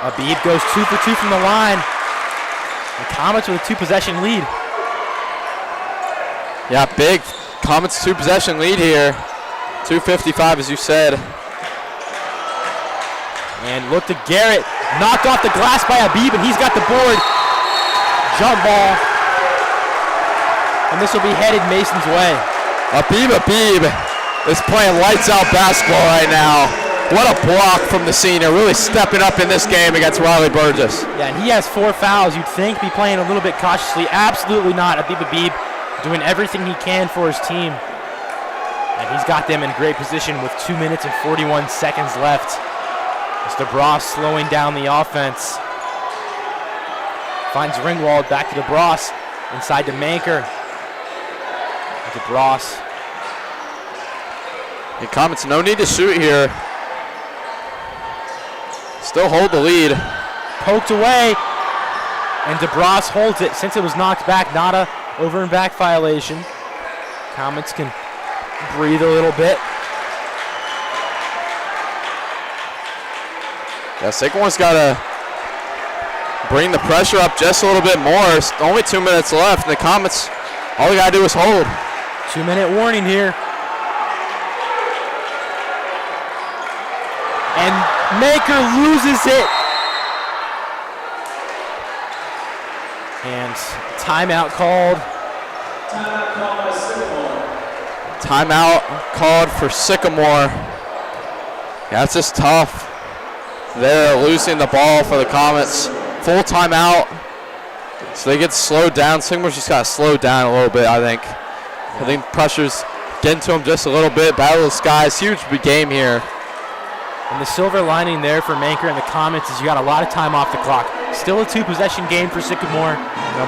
Abib goes 2 for 2 from the line. The Comets with a 2-possession lead. Yeah, big Comets 2-possession lead here. 2:55, as you said. And look to Garrett. Knocked off the glass by Abib, and he's got the board. Jump ball. And this will be headed Mason's way. Abib is playing lights out basketball right now. What a block from the senior, really stepping up in this game against Riley Burgess. Yeah, and he has 4 fouls. You'd think be playing a little bit cautiously. Absolutely not. Abib doing everything he can for his team. And he's got them in great position with 2 minutes and 41 seconds left. As DeBras slowing down the offense. Finds Ringwald, back to DeBras. Inside to Manker. DeBras. The Comets, no need to shoot here. Still hold the lead. Poked away, and DeBras holds it. Since it was knocked back, not a over and back violation. Comets can breathe a little bit. Yeah, Sycamore's got to bring the pressure up just a little bit more. It's only 2 minutes left, and the Comets, all they got to do is hold. 2-minute warning here. And Maker loses it. And timeout called. Timeout called for Sycamore. Yeah, it's just tough. They're losing the ball for the Comets. Full timeout. So they get slowed down. Sycamore's just got to slow down a little bit, I think. I think pressure's getting to him just a little bit. Battle of the Skies, huge big game here. And the silver lining there for Manker and the Comets is you got a lot of time off the clock. Still a 2-possession game for Sycamore,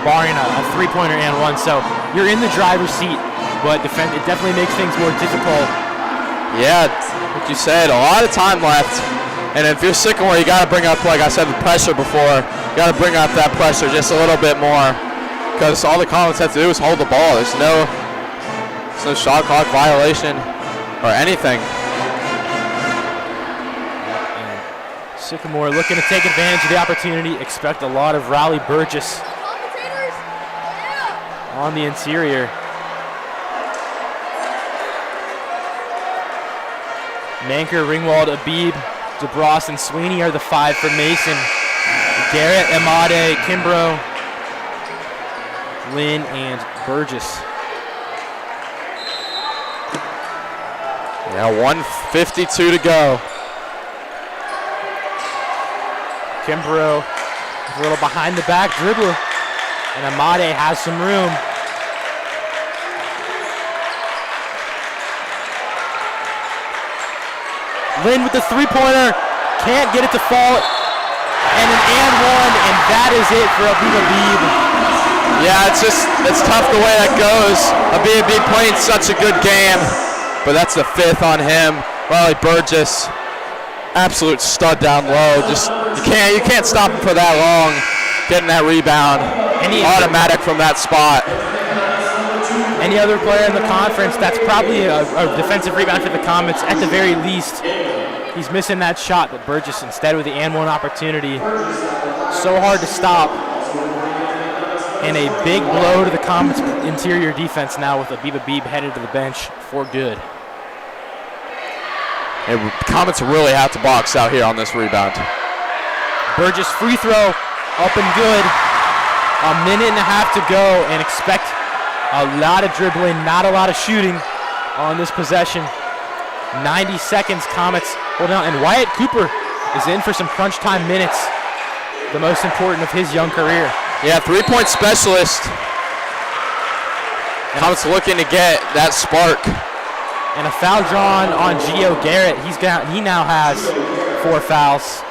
barring a 3-pointer and one. So you're in the driver's seat, but it definitely makes things more difficult. Yeah, like you said, a lot of time left. And if you're Sycamore, you got to bring up, like I said, the pressure before. You got to bring up that pressure just a little bit more, because all the Comets have to do is hold the ball. There's no shot clock violation or anything. Sycamore looking to take advantage of the opportunity. Expect a lot of Riley Burgess on the interior. Manker, Ringwald, Abib, DeBras, and Sweeney are the 5 for Mason. Garrett, Amade, Kimbrough, Lynn, and Burgess. Yeah, 1:52 to go. Kimbrough is a little behind the back dribbler, and Amade has some room. Lynn with the 3-pointer, can't get it to fall, and an and one, and that is it for Abib. Yeah, it's tough the way that goes. Abib playing such a good game, but that's the 5th on him. Riley Burgess, absolute stud down low. Just you can't stop him for that long. Getting that rebound, automatic from that spot. Any other player in the conference, that's probably a defensive rebound for the Comets at the very least. He's missing that shot, but Burgess instead with the and one opportunity. So hard to stop. And a big blow to the Comets interior defense now with Abib headed to the bench for good. And Comets really have to box out here on this rebound. Burgess free throw, up and good. A minute and a half to go, and expect a lot of dribbling, not a lot of shooting on this possession. 90 seconds, Comets holding on, and Wyatt Cooper is in for some crunch time minutes, the most important of his young career. Yeah, 3-point specialist. Comets looking to get that spark. And a foul drawn on Gio Garrett. He now has 4 fouls.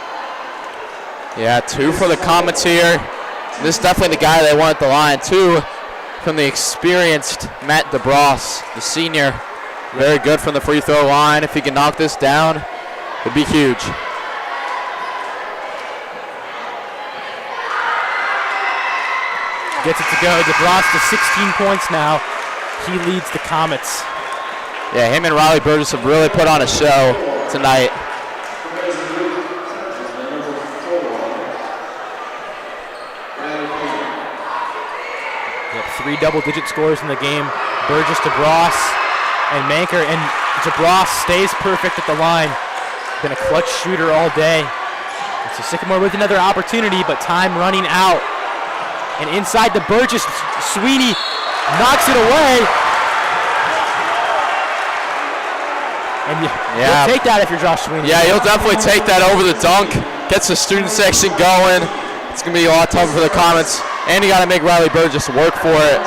Yeah, 2 for the Comets here. This is definitely the guy they want at the line. 2 from the experienced Matt DeBross, the senior. Very good from the free throw line. If he can knock this down, it'd be huge. Gets it to go. DeBross to 16 points now. He leads the Comets. Yeah, him and Riley Burgess have really put on a show tonight. Yep, 3 double-digit scores in the game. Burgess, DeBross, and Manker. And DeBross stays perfect at the line. Been a clutch shooter all day. And so Sycamore with another opportunity, but time running out. And inside the Burgess, Sweeney knocks it away. And you'll take that if you're Josh Sweeney. Yeah, you'll definitely take that over the dunk. Gets the student section going. It's going to be a lot tougher for the Comets. And you got to make Riley Burgess work for it.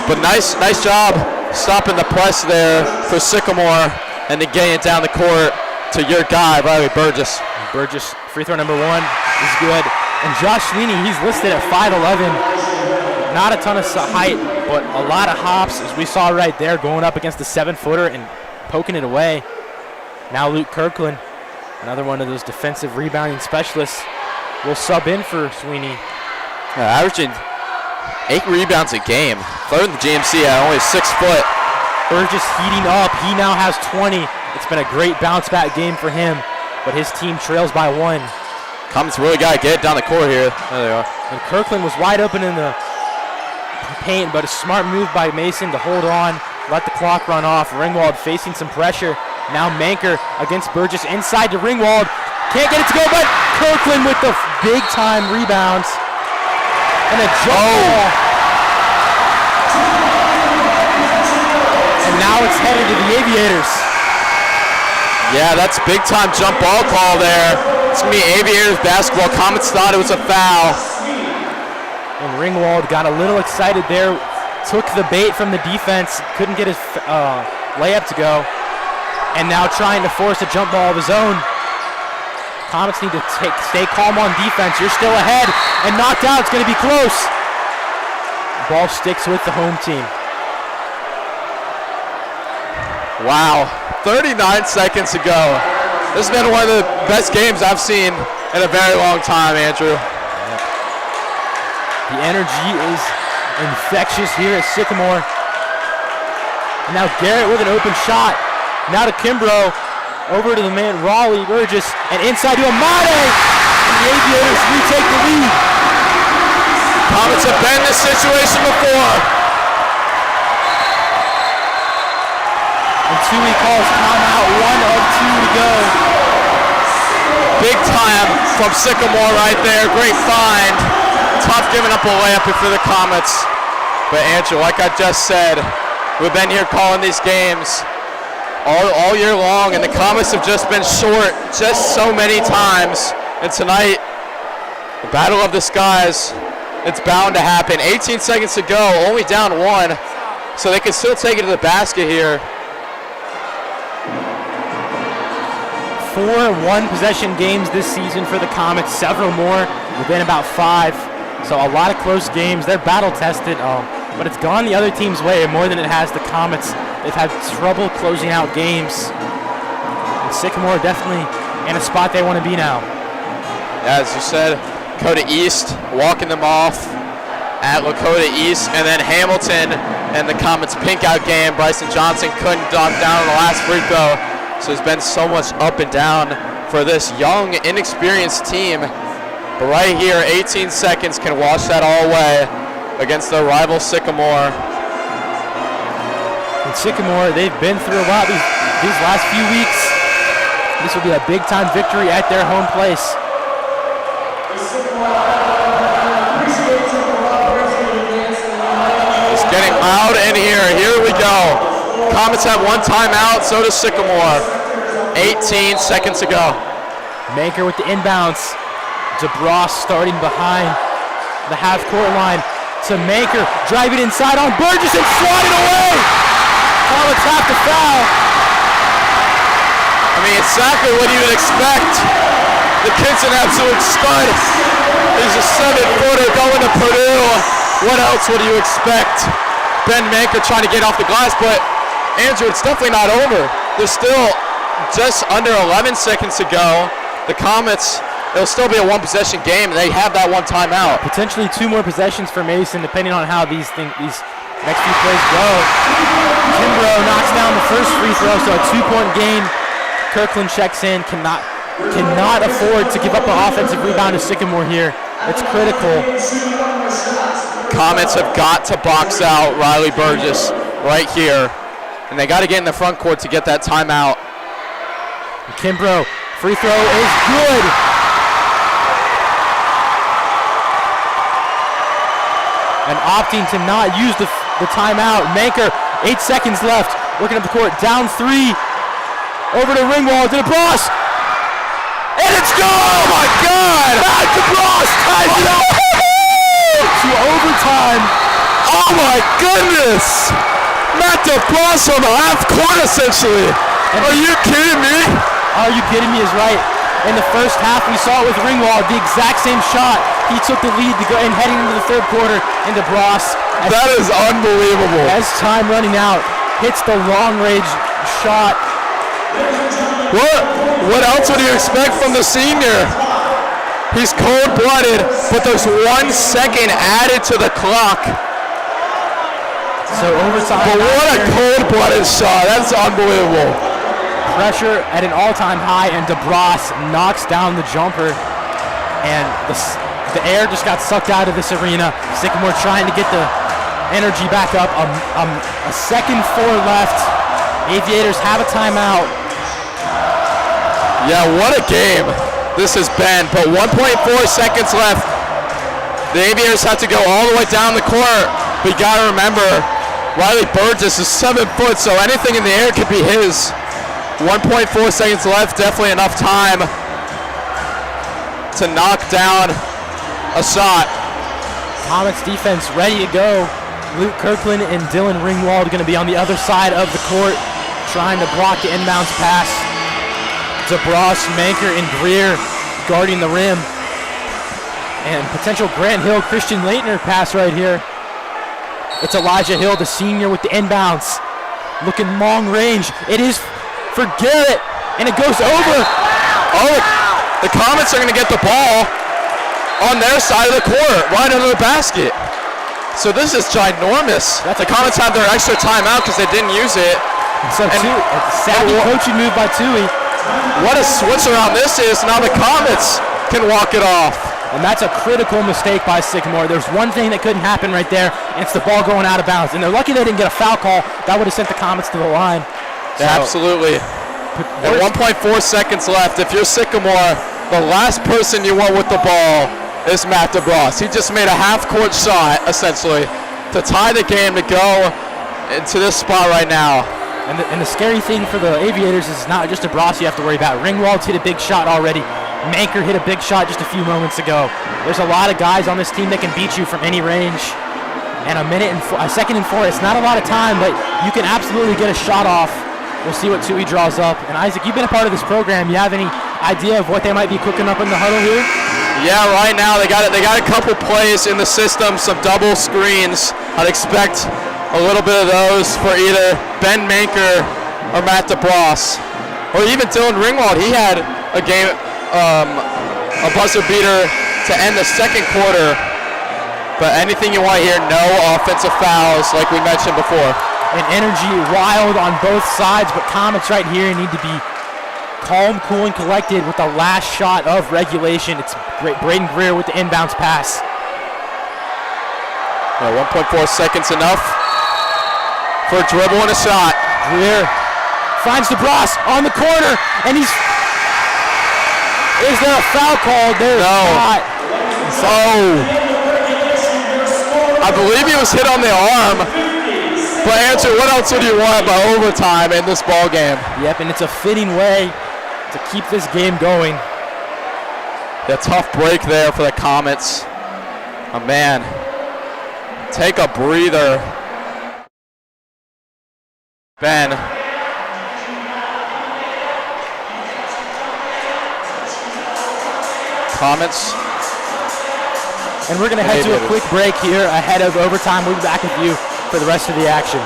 But nice job stopping the press there for Sycamore and then getting it down the court to your guy, Riley Burgess. Burgess, free throw number 1 is good. And Josh Sweeney, he's listed at 5'11". Not a ton of height, but a lot of hops, as we saw right there, going up against the 7-footer and poking it away. Now Luke Kirkland, another one of those defensive rebounding specialists, will sub in for Sweeney. Averaging 8 rebounds a game. Third in the GMC at only 6 foot. Burgess heating up. He now has 20. It's been a great bounce back game for him, but his team trails by 1. Comets really got to get it down the court here. There they are. And Kirkland was wide open in the paint, but a smart move by Mason to hold on, let the clock run off. Ringwald facing some pressure. Now Manker against Burgess inside to Ringwald. Can't get it to go, but Kirkland with the big-time rebounds. And a jump ball. And now it's headed to the Aviators. Yeah, that's big-time jump ball call there. It's going to be Aviators basketball. Comets thought it was a foul. And Ringwald got a little excited there. Took the bait from the defense. Couldn't get his layup to go. And now trying to force a jump ball of his own. Comets need to stay calm on defense. You're still ahead. And knocked out. It's going to be close. Ball sticks with the home team. Wow. 39 seconds to go. This has been one of the best games I've seen in a very long time, Andrew. Yep. The energy is infectious here at Sycamore. And now Garrett with an open shot. Now to Kimbrough. Over to the man Raleigh Burgess. And inside to Amade. And the Aviators retake the lead. Comets have been in this situation before. And Tui calls timeout, 1 of 2 to go. Big time from Sycamore right there. Great find. Tough giving up a layup for the Comets. But Andrew, like I just said, we've been here calling these games all year long, and the Comets have just been short just so many times. And tonight, the battle of the skies, it's bound to happen. 18 seconds to go, only down 1, so they can still take it to the basket here. 4 one-possession games this season for the Comets, several more within about 5. So a lot of close games. They're battle-tested, but it's gone the other team's way more than it has the Comets. They've had trouble closing out games. And Sycamore definitely in a spot they want to be now. As you said, Lakota East walking them off at Lakota East, and then Hamilton and the Comets pink-out game. Bryson Johnson couldn't knock down on the last free throw. So there's been so much up and down for this young, inexperienced team. But right here, 18 seconds can wash that all away against their rival Sycamore. And Sycamore, they've been through a lot these last few weeks. This will be a big-time victory at their home place. It's getting loud in here. Here we go. Comets have 1 timeout, so does Sycamore. 18 seconds to go. Manker with the inbounds. DeBross starting behind the half-court line to Manker. Driving inside on Burgess and sliding away. Comets have to foul. I mean, exactly what you would expect. The kid's an absolute stud. He's a 7-footer going to Purdue. What else would you expect? Ben Manker trying to get off the glass, but Andrew, it's definitely not over. There's still just under 11 seconds to go. The Comets, it'll still be a one-possession game, and they have that one timeout. Potentially 2 more possessions for Mason, depending on how these next few plays go. Kimbrough knocks down the first free throw, so a 2-point gain. Kirkland checks in, cannot afford to give up an offensive rebound to Sycamore here. It's critical. Comets have got to box out Riley Burgess right here, and they got to get in the front court to get that timeout. Kimbrough, free throw is good. And opting to not use the timeout. Manker, 8 seconds left, working up the court, down 3. Over to Ringwald, to DeBross. And it's good! Oh my God! Matt DeBross ties it up to overtime. Oh my goodness! Matt DeBross on the half court essentially. Are you kidding me? Are you kidding me is right. In the first half, we saw it with Ringwald, the exact same shot. He took the lead to go and heading into the third quarter, and DeBross. That is unbelievable. As time running out, hits the long range shot. What else would you expect from the senior? He's cold-blooded, but there's 1 second added to the clock. So overtime. But what a cold-blooded shot. That's unbelievable. Pressure at an all-time high, and DeBross knocks down the jumper. And the air just got sucked out of this arena. Sycamore trying to get the energy back up. A second 4 left. Aviators have a timeout. Yeah, what a game this has been, but 1.4 seconds left. The Aviators have to go all the way down the court, but you gotta remember, Riley Burgess is 7 foot, so anything in the air could be his. 1.4 seconds left, definitely enough time to knock down a shot. Comets defense ready to go. Luke Kirkland and Dylan Ringwald are gonna be on the other side of the court, trying to block the inbounds pass. DeBross, Manker, and Greer guarding the rim. And potential Grant Hill, Christian Leitner pass right here. It's Elijah Hill, the senior, with the inbounds. Looking long range. It is for Garrett, and it goes over. Oh, the Comets are going to get the ball on their side of the court, right under the basket. So this is ginormous. The Comets have their extra timeout because they didn't use it. So savvy coaching move by Tui. What a switch around this is. Now the Comets can walk it off. And that's a critical mistake by Sycamore. There's one thing that couldn't happen right there, and it's the ball going out of bounds. And they're lucky they didn't get a foul call. That would have sent the Comets to the line. Yeah, absolutely. And 1.4 seconds left. If you're Sycamore, the last person you want with the ball is Matt DeBross. He just made a half-court shot, essentially, to tie the game, to go into this spot right now. And the scary thing for the Aviators is not just DeBross you have to worry about. Ringwald's hit a big shot already. Manker hit a big shot just a few moments ago. There's a lot of guys on this team that can beat you from any range. And a second and 4, it's not a lot of time, but you can absolutely get a shot off. We'll see what Tui draws up. And Isaac, you've been a part of this program. You have any idea of what they might be cooking up in the huddle here? Yeah, right now they got a couple plays in the system, some double screens. I'd expect a little bit of those for either Ben Manker or Matt DeBross, or even Dylan Ringwald. He had a game, a buzzer beater to end the second quarter. But anything you want here, no offensive fouls like we mentioned before. And energy wild on both sides, but Comets right here need to be calm, cool, and collected with the last shot of regulation. It's Braden Greer with the inbounds pass. 1.4 seconds enough for a dribble and a shot. Greer finds DeBross on the corner, and is there a foul called? There's not. I believe he was hit on the arm. But Andrew, what else would you want by overtime in this ball game? Yep, and it's a fitting way to keep this game going. A tough break there for the Comets. Oh man, take a breather. Ben. Yeah, Comets. And we're going to head to a quick break here ahead of overtime. We'll be back with you for the rest of the action.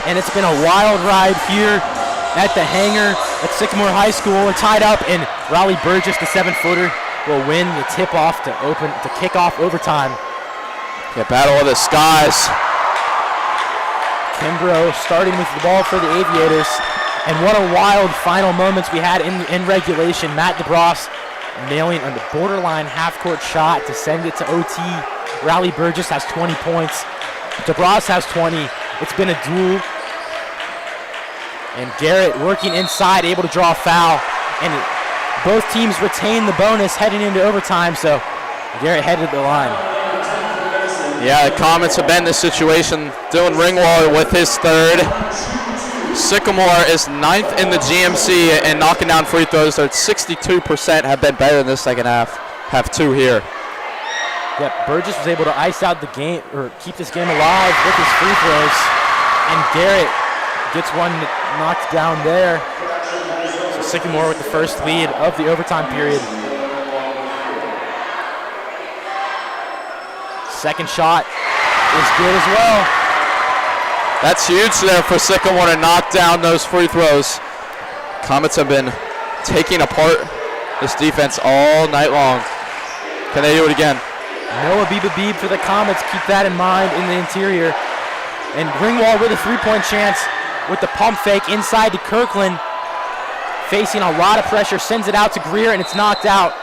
And it's been a wild ride here at the hangar at Sycamore High School. We're tied up, and Riley Burgess, the 7-footer, will win the tip-off to kick off overtime. Yeah, battle of the skies. Kimbrough starting with the ball for the Aviators. And what a wild final moments we had in regulation. Matt DeBross nailing on the borderline half-court shot to send it to OT. Riley Burgess has 20 points. DeBross has 20. It's been a duel. And Garrett working inside, able to draw a foul. And both teams retain the bonus heading into overtime, so Garrett headed the line. Yeah, the Comets have been in this situation. Dylan Ringwald with his third. Sycamore is 9th in the GMC and knocking down free throws. They're at 62%, have been better in the second half. Have 2 here. Yep, Burgess was able to ice out the game, or keep this game alive with his free throws. And Garrett gets one knocked down there. So Sycamore with the first lead of the overtime period. Second shot is good as well. That's huge there for Sycamore to knock down those free throws. Comets have been taking apart this defense all night long. Can they do it again? Noah Beeb for the Comets. Keep that in mind in the interior. And Ringwald with a three-point chance with the pump fake inside to Kirkland. Facing a lot of pressure, sends it out to Greer, and it's knocked out.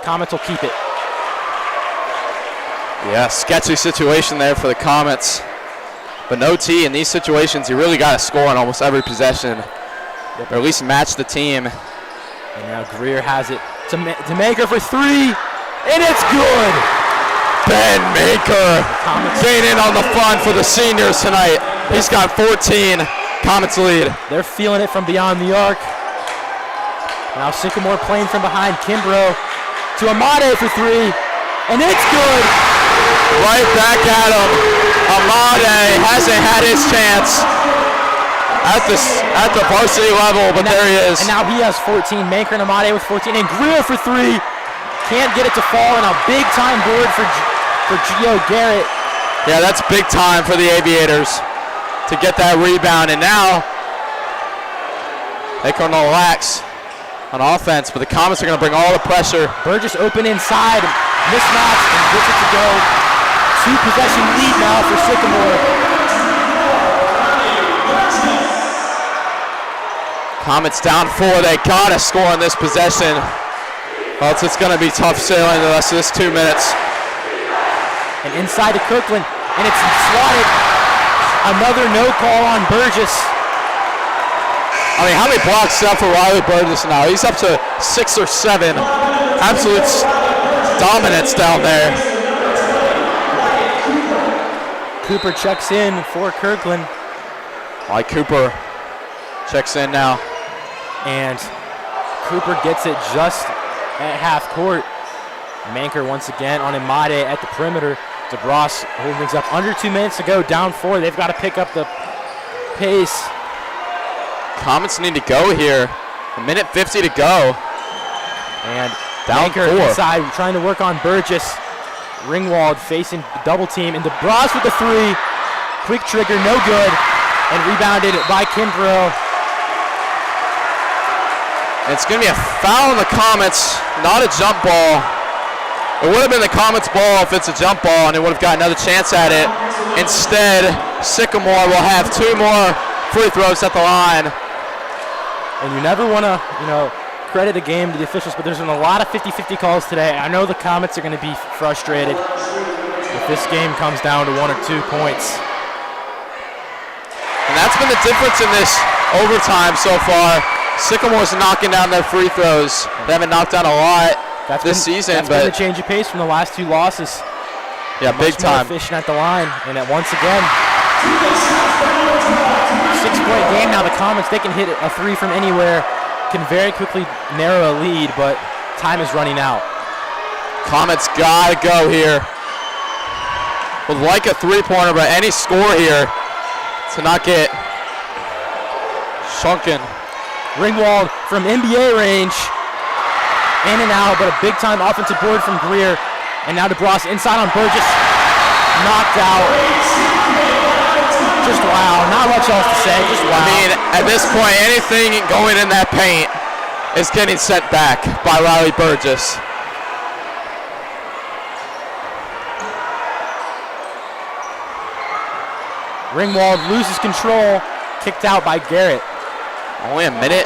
Comets will keep it. Yeah, sketchy situation there for the Comets. But no T in these situations, you really got to score on almost every possession. Or at least match the team. And now Greer has it to Maker for 3, and it's good! Ben Maker getting in on the fun for the seniors tonight. He's got 14. Comets lead. They're feeling it from beyond the arc. Now Sycamore playing from behind. Kimbrough to Amade for 3, and it's good! Right back at him. Amade hasn't had his chance at the varsity level, but there he is. And now he has 14. Maker and Amade with 14, and Greer for 3. Can't get it to fall, and a big-time board for Gio Garrett. Yeah, that's big time for the Aviators to get that rebound, and now they can relax on offense, but the Comets are going to bring all the pressure. Burgess open inside, mismatch, and gets it to go. 2-possession lead now for Sycamore. Comets down 4. They got to score in this possession. Else it's going to be tough sailing the rest of this 2 minutes. And inside to Kirkland, and it's slotted. Another no call on Burgess. I mean, how many blocks up for Riley Burgess now? He's up to 6 or 7. Absolute dominance down there. Cooper checks in for Kirkland. Mike Cooper checks in now. And Cooper gets it just at half court. Manker once again on Amade at the perimeter. DeBross holding things up. Under 2 minutes to go, down 4. They've got to pick up the pace. Comets need to go here. 1:50 to go. And down Manker 4. inside, trying to work on Burgess. Ringwald facing the double team, and DeBross with the 3. Quick trigger, no good. And rebounded by Kimbrough. It's going to be a foul on the Comets, not a jump ball. It would have been the Comets' ball if it's a jump ball, and they would have got another chance at it. Instead, Sycamore will have 2 more free throws at the line. And you never want to, credit a game to the officials, but there's been a lot of 50-50 calls today. I know the Comets are going to be frustrated if this game comes down to 1 or 2 points. And that's been the difference in this overtime so far. Sycamore's knocking down their free throws. They haven't knocked down a lot this season. That's been the change of pace from the last 2 losses. Yeah, big time. More efficient at the line, and once again, 6-point game now. The Comets, they can hit a 3 from anywhere, can very quickly narrow a lead, but time is running out. Comets gotta go here. Would like a 3-pointer, but any score here to not get shrunken. Ringwald from NBA range. In and out, but a big-time offensive board from Greer. And now DeBras inside on Burgess. Knocked out. Just wow. Not much else to say. Just wow. I mean, at this point, anything going in that paint is getting sent back by Riley Burgess. Ringwald loses control. Kicked out by Garrett. Only a minute,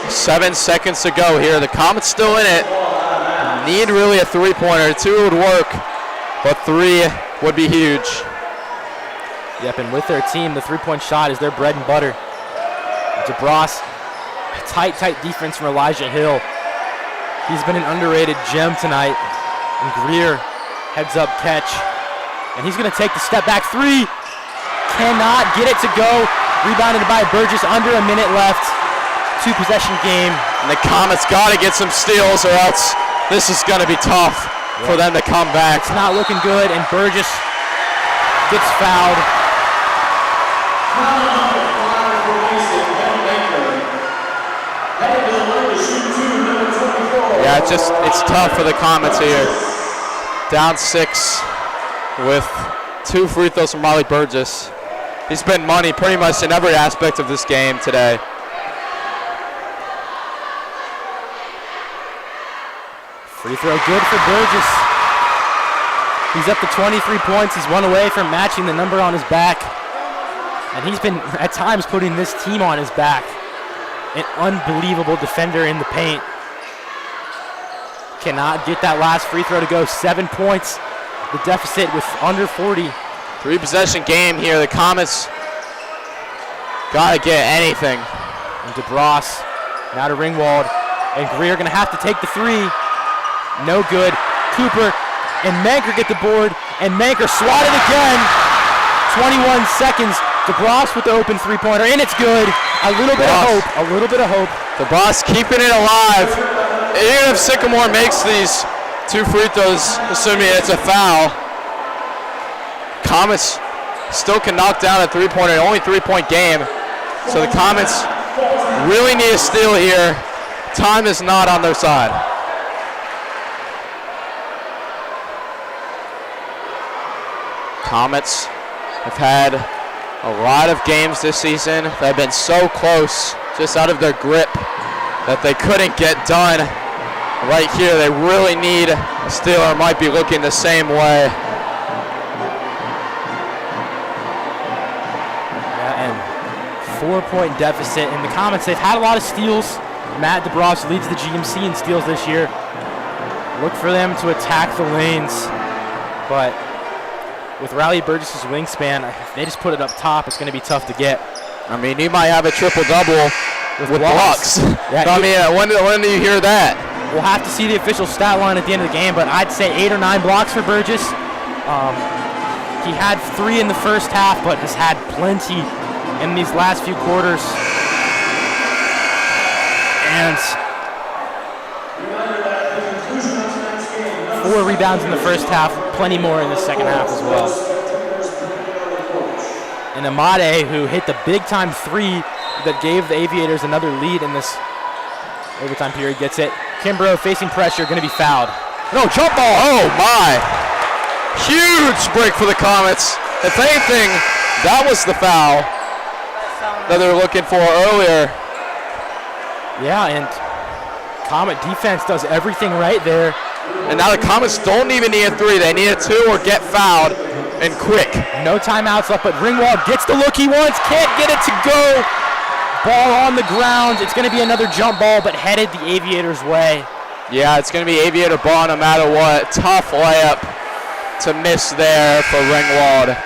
7 seconds to go here. The Comets still in it. Need really a 3-pointer. 2 would work, but 3 would be huge. Yep, and with their team, the 3-point shot is their bread and butter. DeBras, tight defense from Elijah Hill. He's been an underrated gem tonight. And Greer, heads up catch. And he's going to take the step back 3. Cannot get it to go. Rebounded by Burgess, under a minute left. 2-possession game. And the Comets got to get some steals, or else this is going to be tough for them to come back. It's not looking good, and Burgess gets fouled. Yeah, it's tough for the Comets here. Down 6 with 2 free throws from Riley Burgess. He's been money pretty much in every aspect of this game today. Free throw good for Burgess. He's up to 23 points. He's 1 away from matching the number on his back. And he's been, at times, putting this team on his back. An unbelievable defender in the paint. Cannot get that last free throw to go. 7 points. The deficit with under 40. 3-possession game here. The Comets gotta get anything. And DeBras now to Ringwald. And Greer gonna have to take the 3. No good. Cooper and Manker get the board. And Manker swatted again. 21 seconds. DeBras with the open 3-pointer. And it's good. A little bit of hope. A little bit of hope. DeBras keeping it alive. Even if Sycamore makes these 2 free throws, assuming it's a foul, Comets still can knock down a 3-pointer, only 3-point game. So the Comets really need a steal here. Time is not on their side. Comets have had a lot of games this season that have been so close, just out of their grip, that they couldn't get done. Right here, they really need a steal, or might be looking the same way. Yeah, and 4-point deficit. And the Comets, they've had a lot of steals. Matt DeBras leads the GMC in steals this year. Look for them to attack the lanes. But with Riley Burgess' wingspan, if they just put it up top, it's going to be tough to get. I mean, he might have a triple-double with blocks. Yeah, I mean, when do you hear that? We'll have to see the official stat line at the end of the game, but I'd say 8 or 9 blocks for Burgess. He had 3 in the first half, but has had plenty in these last few quarters. And 4 rebounds in the first half, plenty more in the second half as well. And Amade, who hit the big-time 3 that gave the Aviators another lead in this overtime period, gets it. Kimbrough facing pressure, going to be fouled. No, jump ball. Oh, my. Huge break for the Comets. If anything, that was the foul that they were looking for earlier. Yeah, and Comet defense does everything right there. And now the Comets don't even need a 3. They need a 2 or get fouled, and quick. No timeouts left, but Ringwald gets the look he wants, can't get it to go. Ball on the ground. It's going to be another jump ball, but headed the Aviators' way. Yeah, it's going to be Aviator ball no matter what. Tough layup to miss there for Ringwald.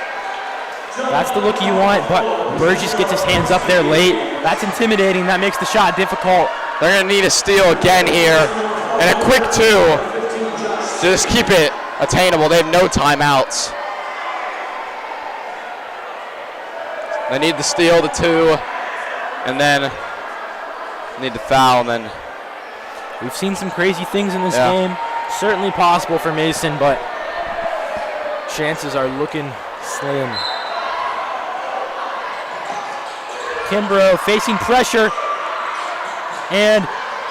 That's the look you want, but Burgess gets his hands up there late. That's intimidating. That makes the shot difficult. They're going to need a steal again here. And a quick 2 to just keep it attainable. They have no timeouts. They need the steal, the 2, and then need to foul, and then we've seen some crazy things in this game. Certainly possible for Mason, but chances are looking slim. Kimbrough facing pressure and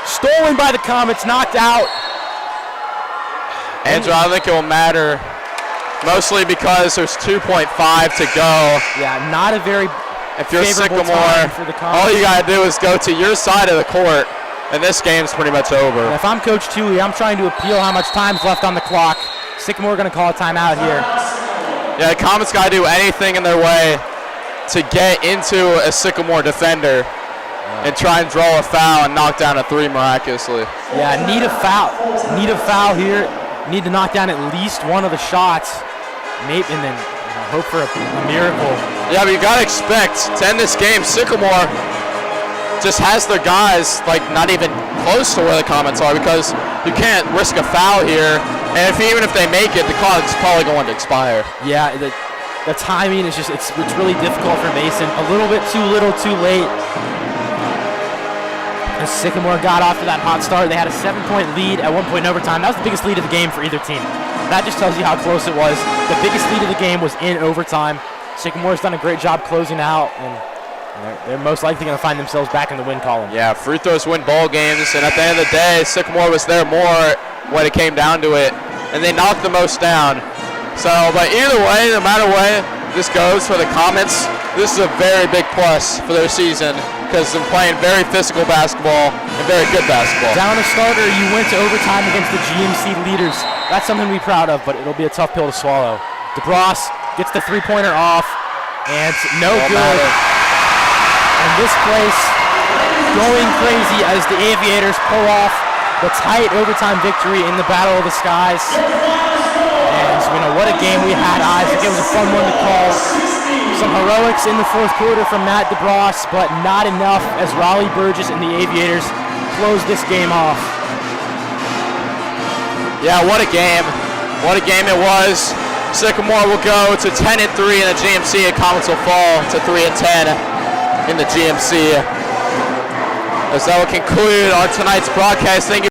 stolen by the Comets, knocked out. Andrew, I think it will matter mostly because there's 2.5 to go. Yeah, not a very if you're favorable Sycamore, time for the Comets. all you got to do is go to your side of the court, and this game's pretty much over. And if I'm Coach Toohey, I'm trying to appeal how much time's left on the clock. Sycamore going to call a timeout here. Yeah, the Comets got to do anything in their way to get into a Sycamore defender and try and draw a foul and knock down a 3 miraculously. Yeah, need a foul. Need a foul here. Need to knock down at least one of the shots. Maybe, and then hope for a miracle. Yeah, but you got to expect to end this game, Sycamore just has their guys like not even close to where the Comets are, because you can't risk a foul here. And even if they make it, the clock's probably going to expire. Yeah, the timing is just, it's really difficult for Mason. A little bit too little, too late. As Sycamore got off to that hot start, they had a 7-point lead at one point in overtime. That was the biggest lead of the game for either team. That just tells you how close it was. The biggest lead of the game was in overtime. Sycamore's done a great job closing out, and they're most likely going to find themselves back in the win column. Yeah, free throws win ball games, and at the end of the day, Sycamore was there more when it came down to it, and they knocked the most down. So, but either way, no matter way this goes for the Comets, this is a very big plus for their season, because they're playing very physical basketball and very good basketball. Down a starter, you went to overtime against the GMC leaders. That's something to be proud of, but it'll be a tough pill to swallow. DeBross gets the three-pointer off, and no good. And this place going crazy as the Aviators pull off the tight overtime victory in the Battle of the Skies. And what a game we had, Isaac. It was a fun one to call. Some heroics in the fourth quarter from Matt DeBross, but not enough as Raleigh Burgess and the Aviators close this game off. Yeah, what a game. What a game it was. Sycamore will go to 10-3 in the GMC, and Comets will fall to 3-10 in the GMC. As that will conclude our tonight's broadcast. Thank you.